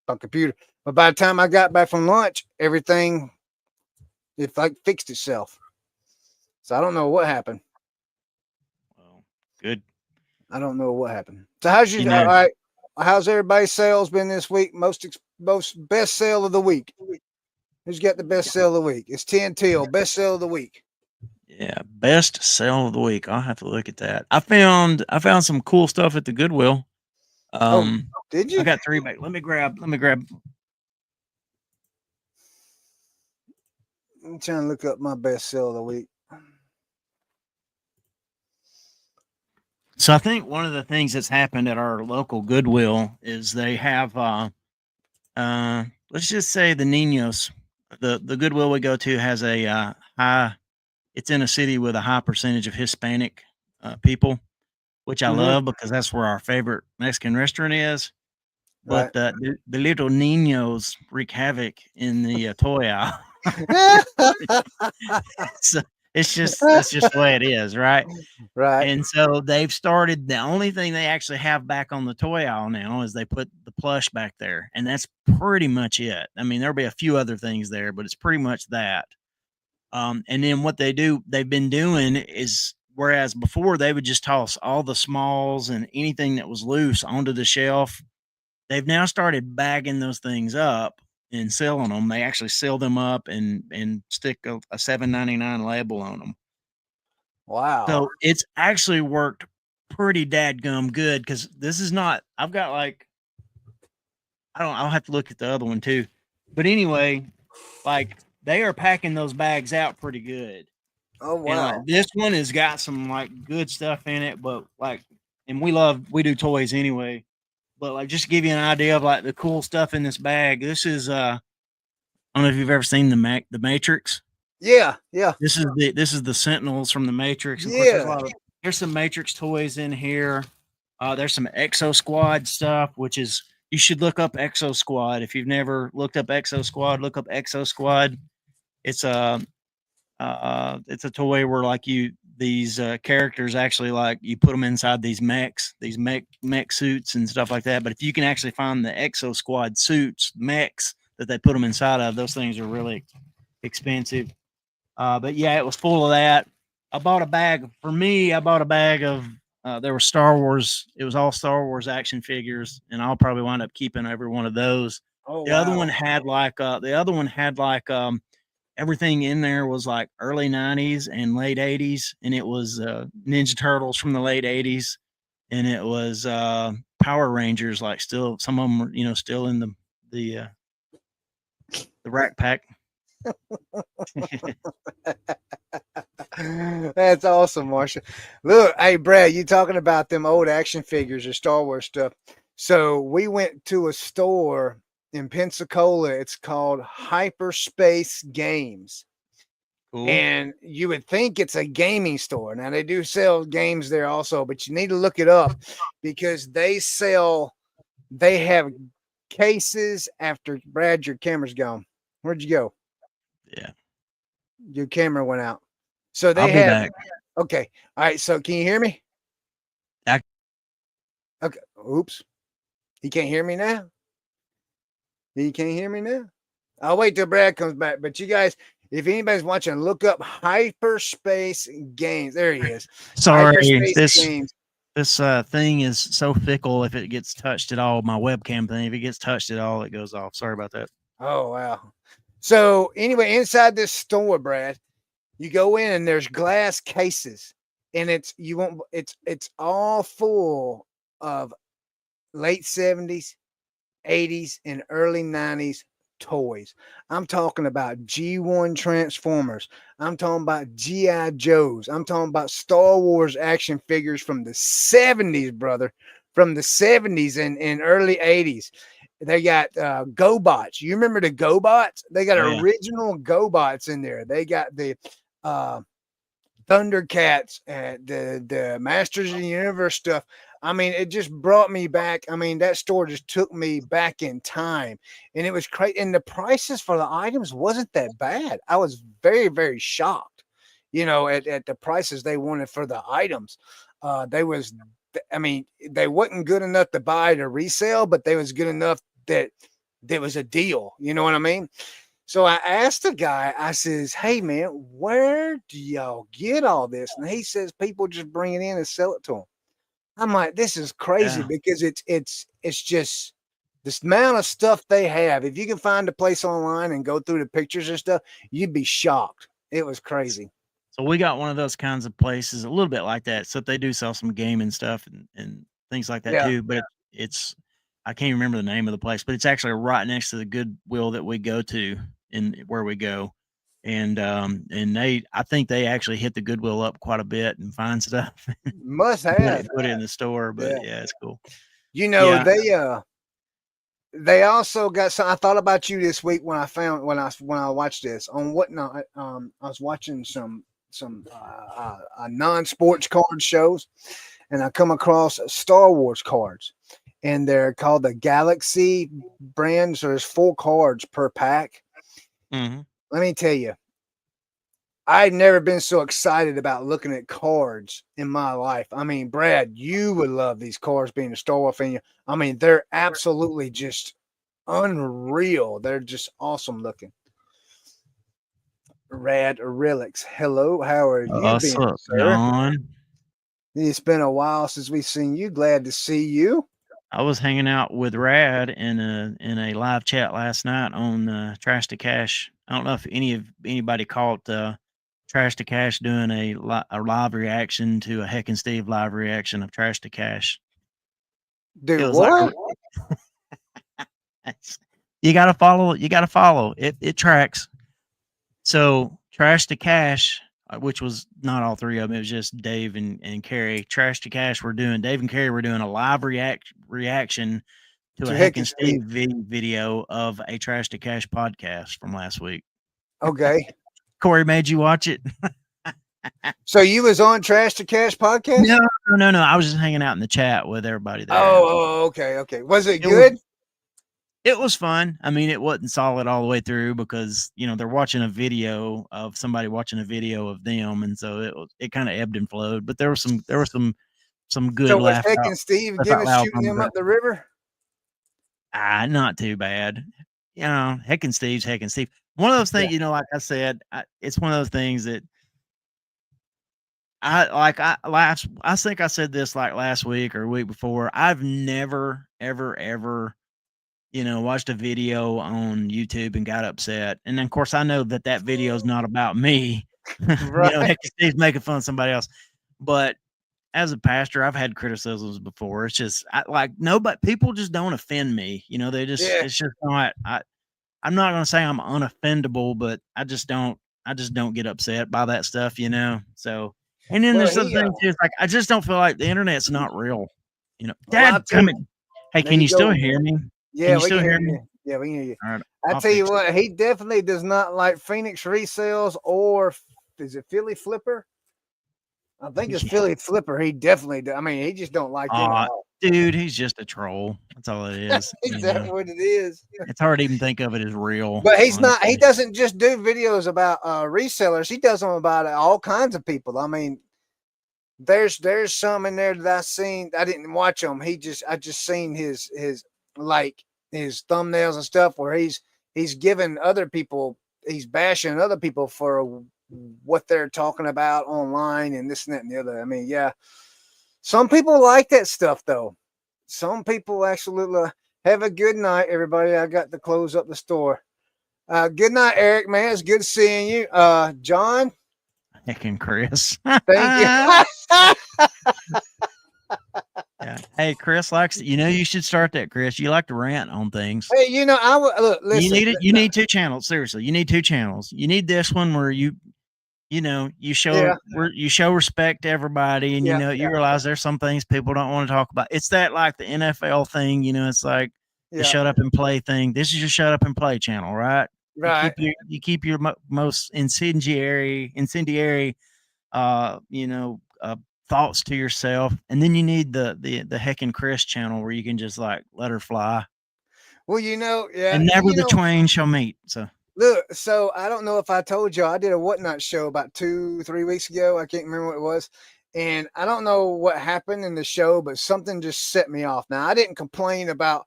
on computer. But by the time I got back from lunch, everything it like fixed itself. So I don't know what happened. well, good. I don't know what happened. So how's You your all know, right? How's everybody's sales been this week? Most best sale of the week. Who's got the best sale of the week? It's 10 Till, best sale of the week. yeah, best sale of the week. I'll have to look at that. I found some cool stuff at the Goodwill. Oh, Um, did I you? got three back. Let me grab. I'm trying to look up my best sale of the week. So I think one of the things that's happened at our local Goodwill is they have let's just say the Ninos. The Goodwill we go to has a high. It's in a city with a high percentage of Hispanic people, which I Mm-hmm. love because that's where our favorite Mexican restaurant is. Right. But the little Ninos wreak havoc in the toy aisle. So that's just the way it is, right? Right. And so they've started. The only thing they actually have back on the toy aisle now is they put the plush back there, and that's pretty much it. I mean, there'll be a few other things there, but it's pretty much that. And then what they've been doing is whereas before they would just toss all the smalls and anything that was loose onto the shelf, they've now started bagging those things up and selling them. They actually sell them up and stick a $7.99 label on them. Wow. So it's actually worked pretty dadgum good because this is not. I've got like I'll have to look at the other one too, but anyway, like they are packing those bags out pretty good. Oh And like wow. this one has got some like good stuff in it, but like, and we do toys anyway. But like, just to give you an idea of like the cool stuff in this bag, this is I don't know if you've ever seen the Matrix. Yeah. Yeah. This is the Sentinels from the Matrix. Of course, Yeah. there's some Matrix toys in here. There's some Exo Squad stuff, which is you should look up Exo Squad if you've never looked up Exo Squad. Look up Exo Squad. It's a it's a toy where like these characters actually like you put them inside these mechs, these mech suits and stuff like that. But if you can actually find the Exo Squad suits, mechs that they put them inside of, those things are really expensive. But yeah, it was full of that. I bought a bag for me. I bought a bag of there was Star Wars. It was all Star Wars action figures, and I'll probably wind up keeping every one of those. Oh The other wow. one had like everything in there was like early 90s and late 80s, and it was Ninja Turtles from the late 80s, and it was Power Rangers, like still some of them were, still in the uh, the rack pack. That's awesome, Marsha. Look, hey, Brad, you talking about them old action figures or Star Wars stuff. So we went to a store in Pensacola. It's called Hyperspace Games. Cool. And you would think it's a gaming store. Now, they do sell games there also, but you need to look it up because they have cases after Brad, your camera's gone. Where'd you go? Yeah. Your camera went out. So I'll they be have, back. okay. All right. So can you hear me? I, Okay. Oops. You can't hear me now? You can't hear me now? I'll wait till Brad comes back. But you guys, if anybody's watching, look up Hyperspace Games. There he is. sorry. Hyperspace Games. This thing is so fickle. If it gets touched at all, my webcam thing, if it gets touched at all, it goes off. Sorry about that. Oh, wow. So anyway, inside this store, Brad, you go in and there's glass cases, and it's all full of late 70s, 80s, and early 90s toys. I'm talking about G1 Transformers. I'm talking about G.I. Joes. I'm talking about Star Wars action figures from the 70s, brother. From the 70s and early 80s. They got GoBots. You remember the GoBots? They got Oh yeah. original GoBots in there. They got the uh, Thundercats and the Masters of the Universe stuff. I mean, it just brought me back. I mean, that store just took me back in time, and it was crazy. And the prices for the items wasn't that bad. I was very, very shocked, at the prices they wanted for the items. They was, I mean, they wasn't good enough to buy to resell, but they was good enough that there was a deal. You know what I mean? So I asked the guy, I says, "Hey man, where do y'all get all this?" And he says people just bring it in and sell it to them. I'm like, this is crazy Yeah. because it's just this amount of stuff they have. If you can find a place online and go through the pictures and stuff, you'd be shocked. It was crazy. So we got one of those kinds of places, a little bit like that. So they do sell some gaming stuff and things like that Yeah. too. But it's I can't remember the name of the place, but it's actually right next to the Goodwill that we go to in where we go. And they I think they actually hit the Goodwill up quite a bit and find stuff Must and have. put it in the store. Yeah. But yeah, it's cool. You know, Yeah. they also got some. I thought about you this week when I watched this on whatnot. I was watching some non-sports card shows, and I come across Star Wars cards, and they're called the Galaxy brand. So there's 4 cards per pack. Mhm. Let me tell you, I'd never been so excited about looking at cards in my life. I mean, Brad, you would love these cards being a Star Wars fan. I mean, they're absolutely just unreal. They're just awesome looking. Rad Relics. Hello, how are you What's been, up, sir? John? It's been a while since we've seen you. Glad to see you. I was hanging out with Rad in a live chat last night on Trash to Cash. I don't know if anybody caught Trash to Cash doing a live reaction to a Heck and Steve live reaction of Trash to Cash. It Dude, was like what? you got to follow. You got to follow. It tracks. So Trash to Cash, which was not all three of them. It was just Dave and Carrie. Trash to Cash. Dave and Carrie were doing a live reaction to a To Heck Heck and and Steve. Steve video of a Trash to Cash podcast from last week. Okay. Corey made you watch it? So you was on Trash to Cash podcast? No. I was just hanging out in the chat with everybody there. Okay, okay. Was it It was good? it was fun. I mean, it wasn't solid all the way through because they're watching a video of somebody watching a video of them, and so it kind of ebbed and flowed. But there was some good So was Heck and Steve laugh out Guinness loud shooting moments. them up the river? Not too bad. Heck and Steve's Heck and Steve. One of those Yeah. things, like I said, it's one of those things that I think I said this like last week or a week before. I've never, ever, ever, watched a video on YouTube and got upset. And then, of course, I know that video is not about me. Right. Heck, Steve's making fun of somebody else. But as a pastor, I've had criticisms before. It's just nobody, people just don't offend me. Yeah. It's just not. I'm not going to say I'm unoffendable, but I just don't get upset by that stuff. So And then Well, there's other things too. It's like I just don't feel like the internet's not real. You know, well, I'll Dad, tell it. Hey, there can you you still go. hear me? Can Yeah, you we still can hear hear me? you. Yeah, we can hear you. All right, I I'll tell you fix it. what, he definitely does not like Phoenix Resales or is it Philly Flipper? I think it's Yeah. Philly Flipper. He definitely. I mean, he just don't like them at all. Dude, he's just a troll. That's all it is. Is You that know, what it is? it's hard to even think of it as real. But he's not. He Honestly, doesn't just do videos about resellers. He does them about all kinds of people. I mean, there's some in there that I seen. I didn't watch them. I just seen his like his thumbnails and stuff where he's giving other people. He's bashing other people for what they're talking about online and this and that and the other. I mean, yeah, some people like that stuff though. Some people absolutely. Have a good night, everybody. I got to close up the store. Good night, Eric, man. It's good seeing you. John, heckin' Chris. thank you. Yeah. Hey, Chris likes. You know, you should start that, Chris. You like to rant on things. Hey, you know, I would look. You Listen, need it. You need two channels. Seriously, you need two channels. You need this one where you know, yeah, you show respect to everybody, and you yeah, know, yeah, you realize there's some things people don't want to talk about. It's that like the NFL thing, you know. It's like the yeah. shut up and play thing. This is your shut up and play channel, right? Right. You keep your most incendiary, you know, thoughts to yourself, and then you need the heckin' Chris channel where you can just like let her fly, Well, you know, yeah, and never you the know. twain shall meet. So Look, so I don't know if I told you I did a whatnot show about 2, 3 weeks ago. I can't remember what it was. And I don't know what happened in the show, but something just set me off. Now I didn't complain about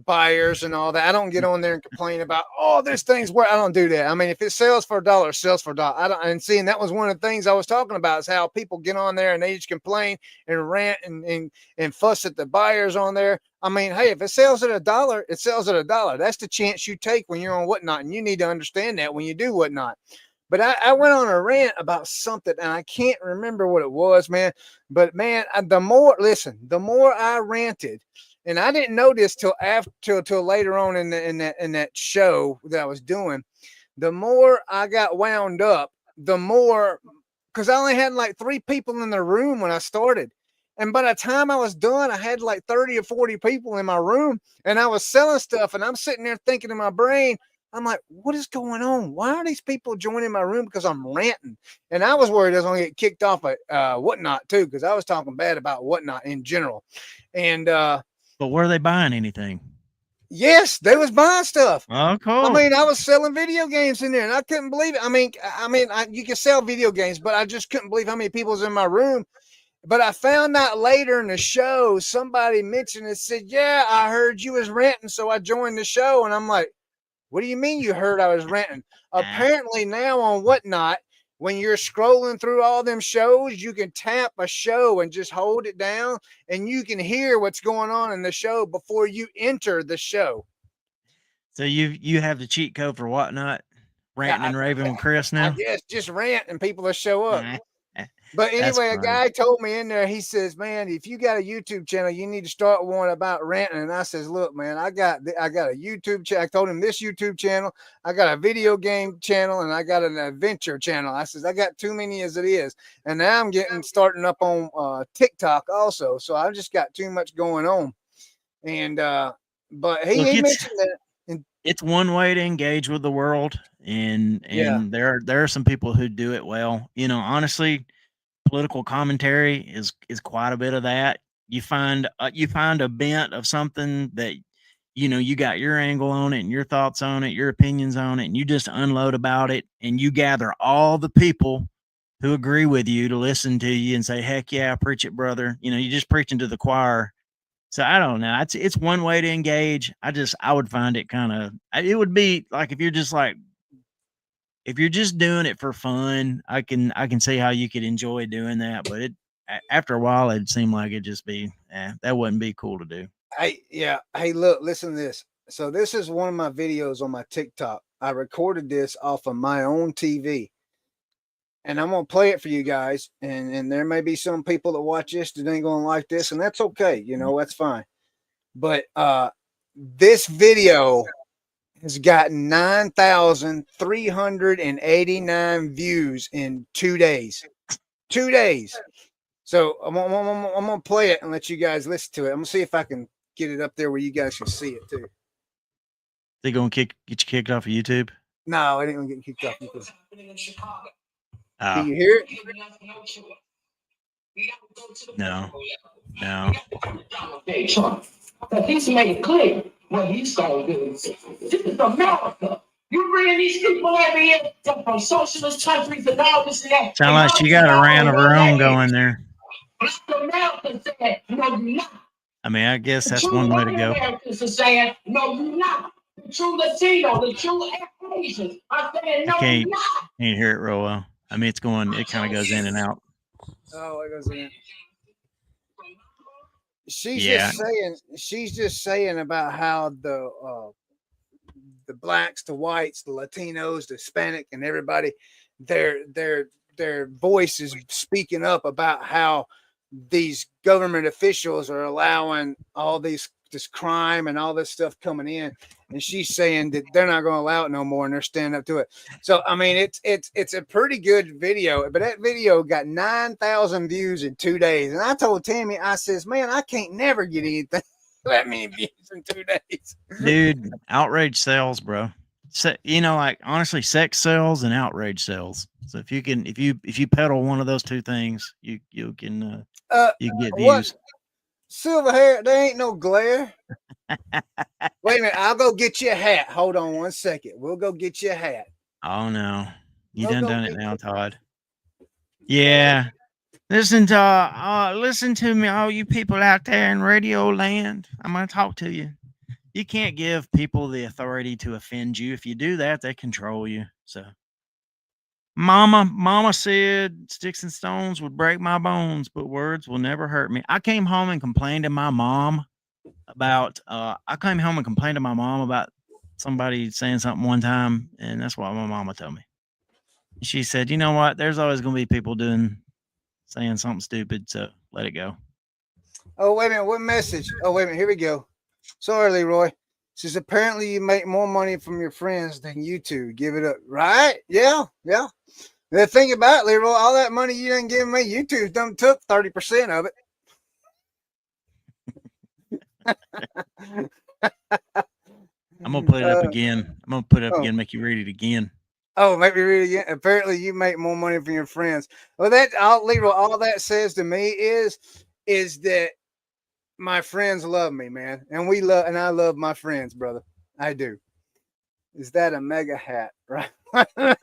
buyers and all that. I don't get on there and complain about, oh, this thing's where I don't do that. I mean, if it sells for $1, it sells for $1. I don't, and seeing that was one of the things I was talking about is how people get on there and they just complain and rant and fuss at the buyers on there. I mean, hey, if it sells at $1, it sells at $1. That's the chance you take when you're on whatnot, and you need to understand that when you do whatnot. But I went on a rant about something, and I can't remember what it was, man. But man, the more I ranted, and I didn't know this till later on in that show that I was doing. The more I got wound up, the more because I only had like 3 people in the room when I started. And by the time I was done, I had like 30 or 40 people in my room and I was selling stuff. And I'm sitting there thinking in my brain, I'm like, what is going on? Why are these people joining my room? Because I'm ranting. And I was worried I was going to get kicked off at whatnot too, because I was talking bad about whatnot in general. And but were they buying anything? yes, they was buying stuff. Oh, I cool. mean, I was selling video games in there, and I couldn't believe it. You can sell video games, but I just couldn't believe how many people was in my room. But I found out later in the show, somebody mentioned it, said, "Yeah, I heard you was ranting, so I joined the show." And I'm like, "What do you mean you heard I was ranting?" Apparently now on whatnot, when you're scrolling through all them shows, you can tap a show and just hold it down, and you can hear what's going on in the show before you enter the show. So you have the cheat code for whatnot, ranting I, and raving with Chris I now. guess just rant and people will show up. But That's anyway, a funny. guy told me in there, he says, "Man, if you got a YouTube channel, you need to start one about ranting." And I says, "Look, man, I got a YouTube channel." I told him this YouTube channel, I got a video game channel, and I got an adventure channel. I says, I got too many as it is. And now I'm starting up on TikTok also. So I've just got too much going on. And but Look, he mentioned that. And it's one way to engage with the world, and yeah, there are some people who do it well. You know, honestly, political commentary is quite a bit of that. You find a bent of something that you know you got your angle on it and your thoughts on it, your opinions on it, and you just unload about it, and you gather all the people who agree with you to listen to you and say, "Heck yeah, preach it, brother." You know, you're just preaching to the choir. So I don't know. It's one way to engage. I would find it kind of it would be like if you're just doing it for fun, I can see how you could enjoy doing that, but after a while it'd seem like it'd just be that wouldn't be cool to do. yeah. Hey, look, listen to this. So this is one of my videos on my TikTok. I recorded this off of my own TV. And I'm gonna play it for you guys. And there may be some people that watch this that ain't gonna like this, and that's okay. You know, that's fine. But this video has gotten 9,389 views in 2 days. 2 days. So I'm gonna play it and let you guys listen to it. I'm gonna see if I can get it up there where you guys can see it too. They gonna get you kicked off of YouTube? No, I didn't get kicked off YouTube. Can Oh you hear it? no, no. But he's made it clear what he's gonna do. This is America. You bringing these people over here from socialist countries and all this and that. Sound And like y'all she just got a not rant gonna of her run own that in. going there. Black Americans said, no, you're not. I mean, I guess The that's true one way to white go. Americans are saying, no, you're not. The true Latino, the true Asians are saying, I no, can't you're not. hear it real well. I mean, it kind of goes in and out. Oh, it goes in. Yeah, She's just saying about how the blacks, the whites, the Latinos, the Hispanic, and everybody, their voice is speaking up about how these government officials are allowing all this crime and all this stuff coming in, and she's saying that they're not going to allow it no more, and they're standing up to it. So I mean, it's a pretty good video, but that video got 9,000 views in 2 days, and I told Tammy, I says, man, I can't never get anything that many views in 2 days. dude, outrage sells, bro. Like honestly, sex sells and outrage sells. So if you peddle one of those two things, you can get What views. silver hair? There ain't no glare. Wait a minute, I'll go get you a hat. Hold on 1 second. We'll go get you a hat. Oh no, you We'll done it get now, Todd. Yeah, listen to me, all you people out there in radio land. I'm gonna talk to you. You can't give people the authority to offend you. If you do that, they control you. So, Mama said sticks and stones would break my bones, but words will never hurt me. I came home and complained to my mom about. I came home and complained to my mom about somebody saying something one time, and that's what my mama told me. She said, "You know what? There's always going to be people saying something stupid, so let it go." Oh, wait a minute. What message? Oh, wait a minute. Here we go. Sorry, Leroy. Says apparently you make more money from your friends than you two. Give it up. Right? Yeah. Yeah. The thing about it, Leroy, all that money you didn't give me, you two done took 30% of it. I'm gonna put it up again. I'm gonna put it up oh. again. Make you read it again. Oh, maybe read it again. Apparently, you make more money from your friends. Well, Leroy, all that says to me is that my friends love me, man, and I love my friends, brother. I do. Is that a mega hat, right?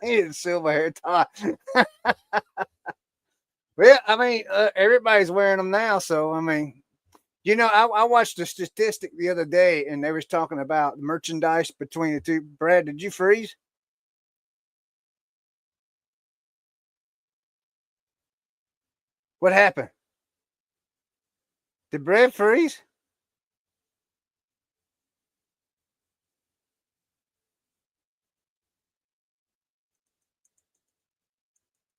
It's silver hair tie. Well, I mean, everybody's wearing them now, so I mean, I watched a statistic the other day, and they was talking about merchandise between the two. Brad, did you freeze? What happened? Did Brad freeze?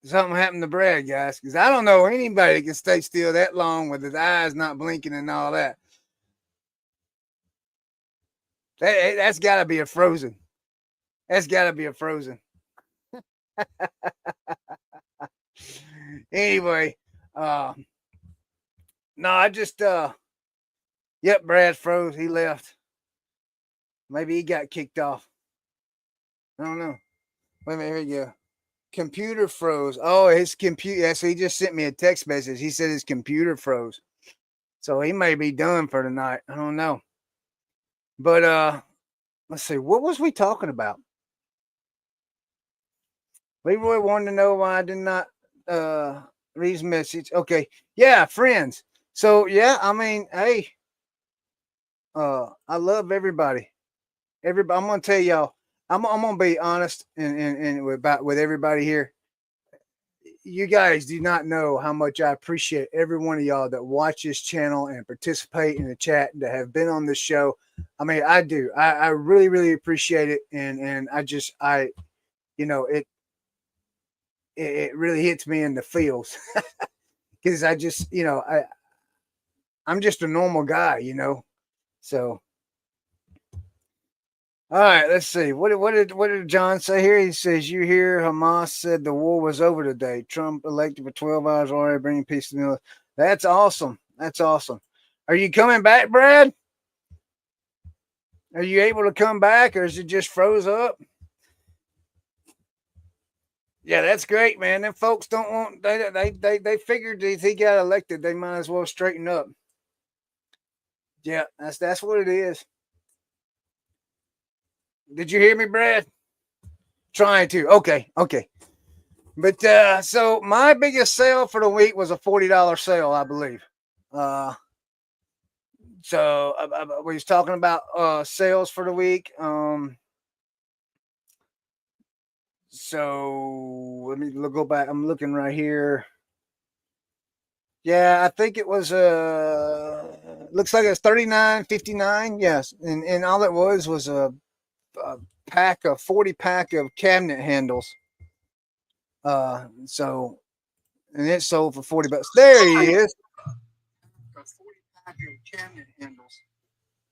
Something happened to Brad, guys, because I don't know anybody that can stay still that long with his eyes not blinking and all that. That's got to be a frozen. That's got to be a frozen. Anyway, no, I just yep, Brad froze. He left. Maybe he got kicked off. I don't know. Wait a minute, here we go. Computer froze. Oh, his computer. Yeah, so he just sent me a text message. He said his computer froze. So he may be done for tonight. I don't know. But let's see. What was we talking about? Leroy wanted to know why I did not read his message. Okay. Yeah, friends. So yeah, I mean, hey, I love everybody. Everybody, I'm gonna tell y'all, I'm gonna be honest and with everybody here. You guys do not know how much I appreciate every one of y'all that watch this channel and participate in the chat that have been on this show. I mean, I do. I really, really appreciate it. And it really hits me in the feels because I just, I'm just a normal guy, So All right, let's see. What did John say here? He says, "You hear Hamas said the war was over today. Trump elected for 12 hours already, bringing peace to the Middle." That's awesome. That's awesome. Are you coming back, Brad? Are you able to come back, or is it just froze up? Yeah, that's great, man. Them folks don't want they figured if he got elected, they might as well straighten up. Yeah, that's what it is. Did you hear me, Brad? Trying to. Okay. But so my biggest sale for the week was a $40 sale, I believe. So we was talking about sales for the week. So let me go back. I'm looking right here. Yeah, I think it was looks like it's 39.59. Yes, and all it was a pack of 40 pack of cabinet handles. So and it sold for $40. There he is. A 40 pack of cabinet handles.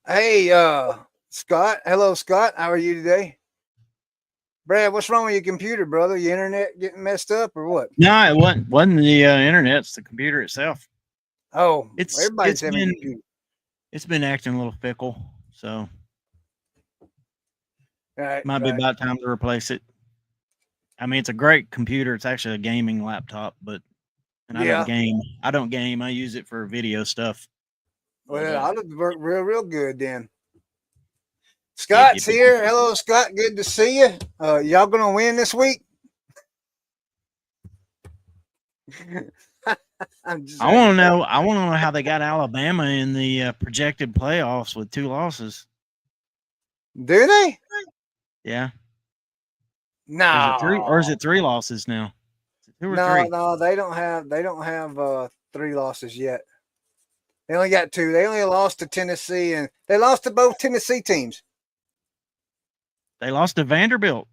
Hey, Scott. Hello, Scott. How are you today? Brad, what's wrong with your computer, brother? Your internet getting messed up or what? No, it wasn't the internet. It's the computer itself. Oh, It's everybody's having a computer. It's been acting a little fickle, so Right, might be about time to replace it. I mean, it's a great computer. It's actually a gaming laptop, but I don't game. I use it for video stuff. Well, I would work real good then. Scott's here. Hello, Scott. Good to see you. Y'all gonna win this week? I want to know. I want to know how they got Alabama in the projected playoffs with 2 losses. Do they? Yeah. No. Or is it 3 losses now? Is it 2 or 3? No, they don't have 3 losses yet. They only got 2. They only lost to Tennessee, and they lost to both Tennessee teams. They lost to Vanderbilt.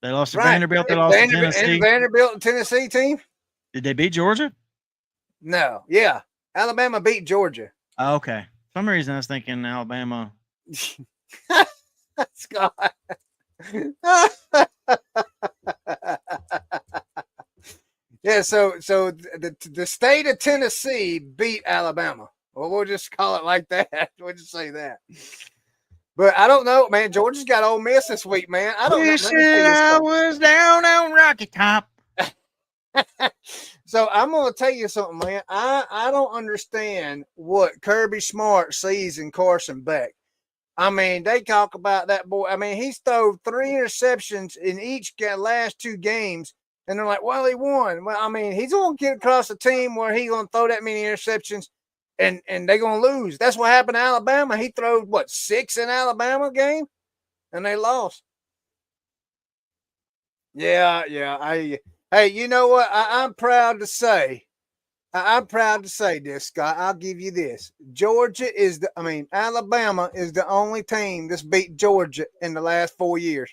They lost to Vanderbilt. They lost to Tennessee. And Vanderbilt and Tennessee team? Did they beat Georgia? No. Yeah. Alabama beat Georgia. Oh, okay. For some reason I was thinking Alabama. Scott. Yeah, so the state of Tennessee beat Alabama. Well, we'll just call it like that. We'll just say that. But I don't know, man. Georgia's got Ole Miss this week, man. I don't know. I was down on Rocky Top. So I'm gonna tell you something, man. I don't understand what Kirby Smart sees in Carson Beck. I mean, they talk about that boy. I mean, he's thrown 3 interceptions in each last 2 games, and they're like, "Well, he won." Well, I mean, he's gonna get across a team where he's gonna throw that many interceptions, and they're gonna lose. That's what happened to Alabama. He threw 6 in Alabama game, and they lost. Yeah. Hey, you know what? I'm proud to say. I'm proud to say this, Scott. I'll give you this. Alabama is the only team that's beat Georgia in the last 4 years.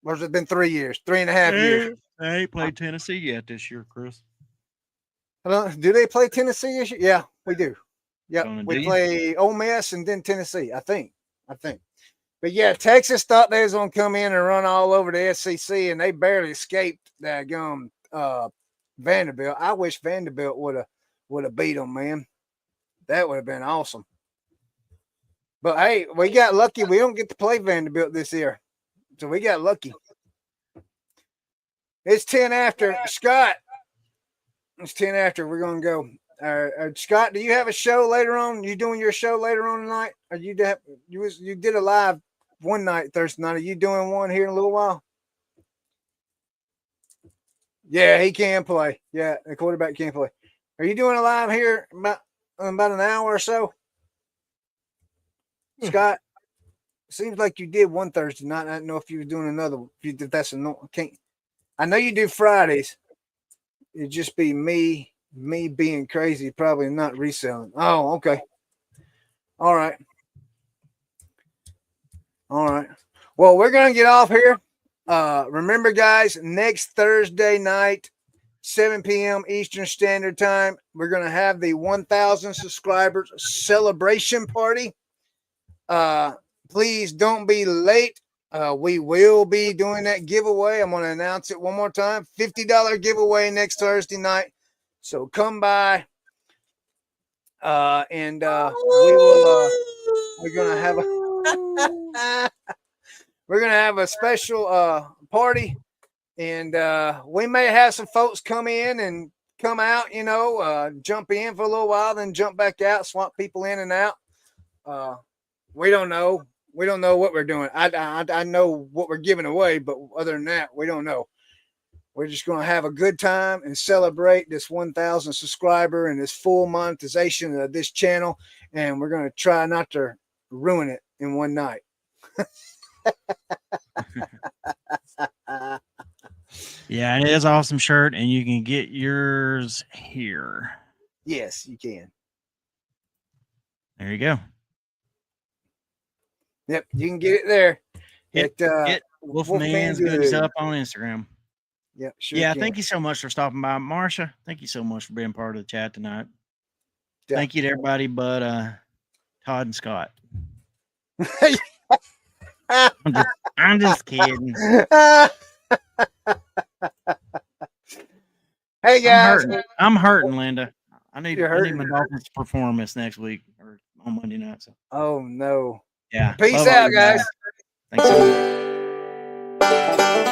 Or has it been 3 years? 3.5 years? They ain't played Tennessee yet this year, Chris. Do they play Tennessee this year? Yeah, we do. Yeah, we play Ole Miss and then Tennessee, I think. But yeah, Texas thought they was gonna come in and run all over the SEC, and they barely escaped that Vanderbilt. I wish Vanderbilt would have beat them, man. That would have been awesome. But hey, we got lucky. We don't get to play Vanderbilt this year, so we got lucky. It's 10 after, Scott. It's 10 after. We're gonna go. Scott, do you have a show later on? You doing your show later on tonight? Or you did a live one night Thursday night. Are you doing one here in a little while? Yeah, he can play. Yeah, the quarterback can play. Are you doing a live here about an hour or so? Scott, seems like you did one Thursday night. I don't know if you were doing another. If that's I know you do Fridays. It'd just be me being crazy, probably not reselling. Oh, okay. All right. Well, we're going to get off here. Remember, guys, next Thursday night, 7 p.m. Eastern Standard Time. We're going to have the 1,000 subscribers celebration party. Please don't be late. We will be doing that giveaway. I'm going to announce it one more time. $50 giveaway next Thursday night. So come by. And we will. We're gonna have a. We're gonna have a special party, and we may have some folks come in and come out. You know, jump in for a little while, then jump back out, swap people in and out. We don't know. We don't know what we're doing. I know what we're giving away, but other than that, we don't know. We're just going to have a good time and celebrate this 1,000 subscriber and this full monetization of this channel. And we're going to try not to ruin it in one night. Yeah, and it is an awesome shirt, and you can get yours here. Yes, you can. There you go. Yep, you can get it there. Get Wolfman's Goodies up on Instagram. Yep, sure. Yeah, thank you so much for stopping by, Marsha. Thank you so much for being part of the chat tonight. Yeah. Thank you to everybody but Todd and Scott. I'm just kidding. Hey guys, I'm hurting, Linda. I need my Dolphins to perform this next week or on Monday night. So. Oh no. Yeah. Peace out, guys. Thanks so much.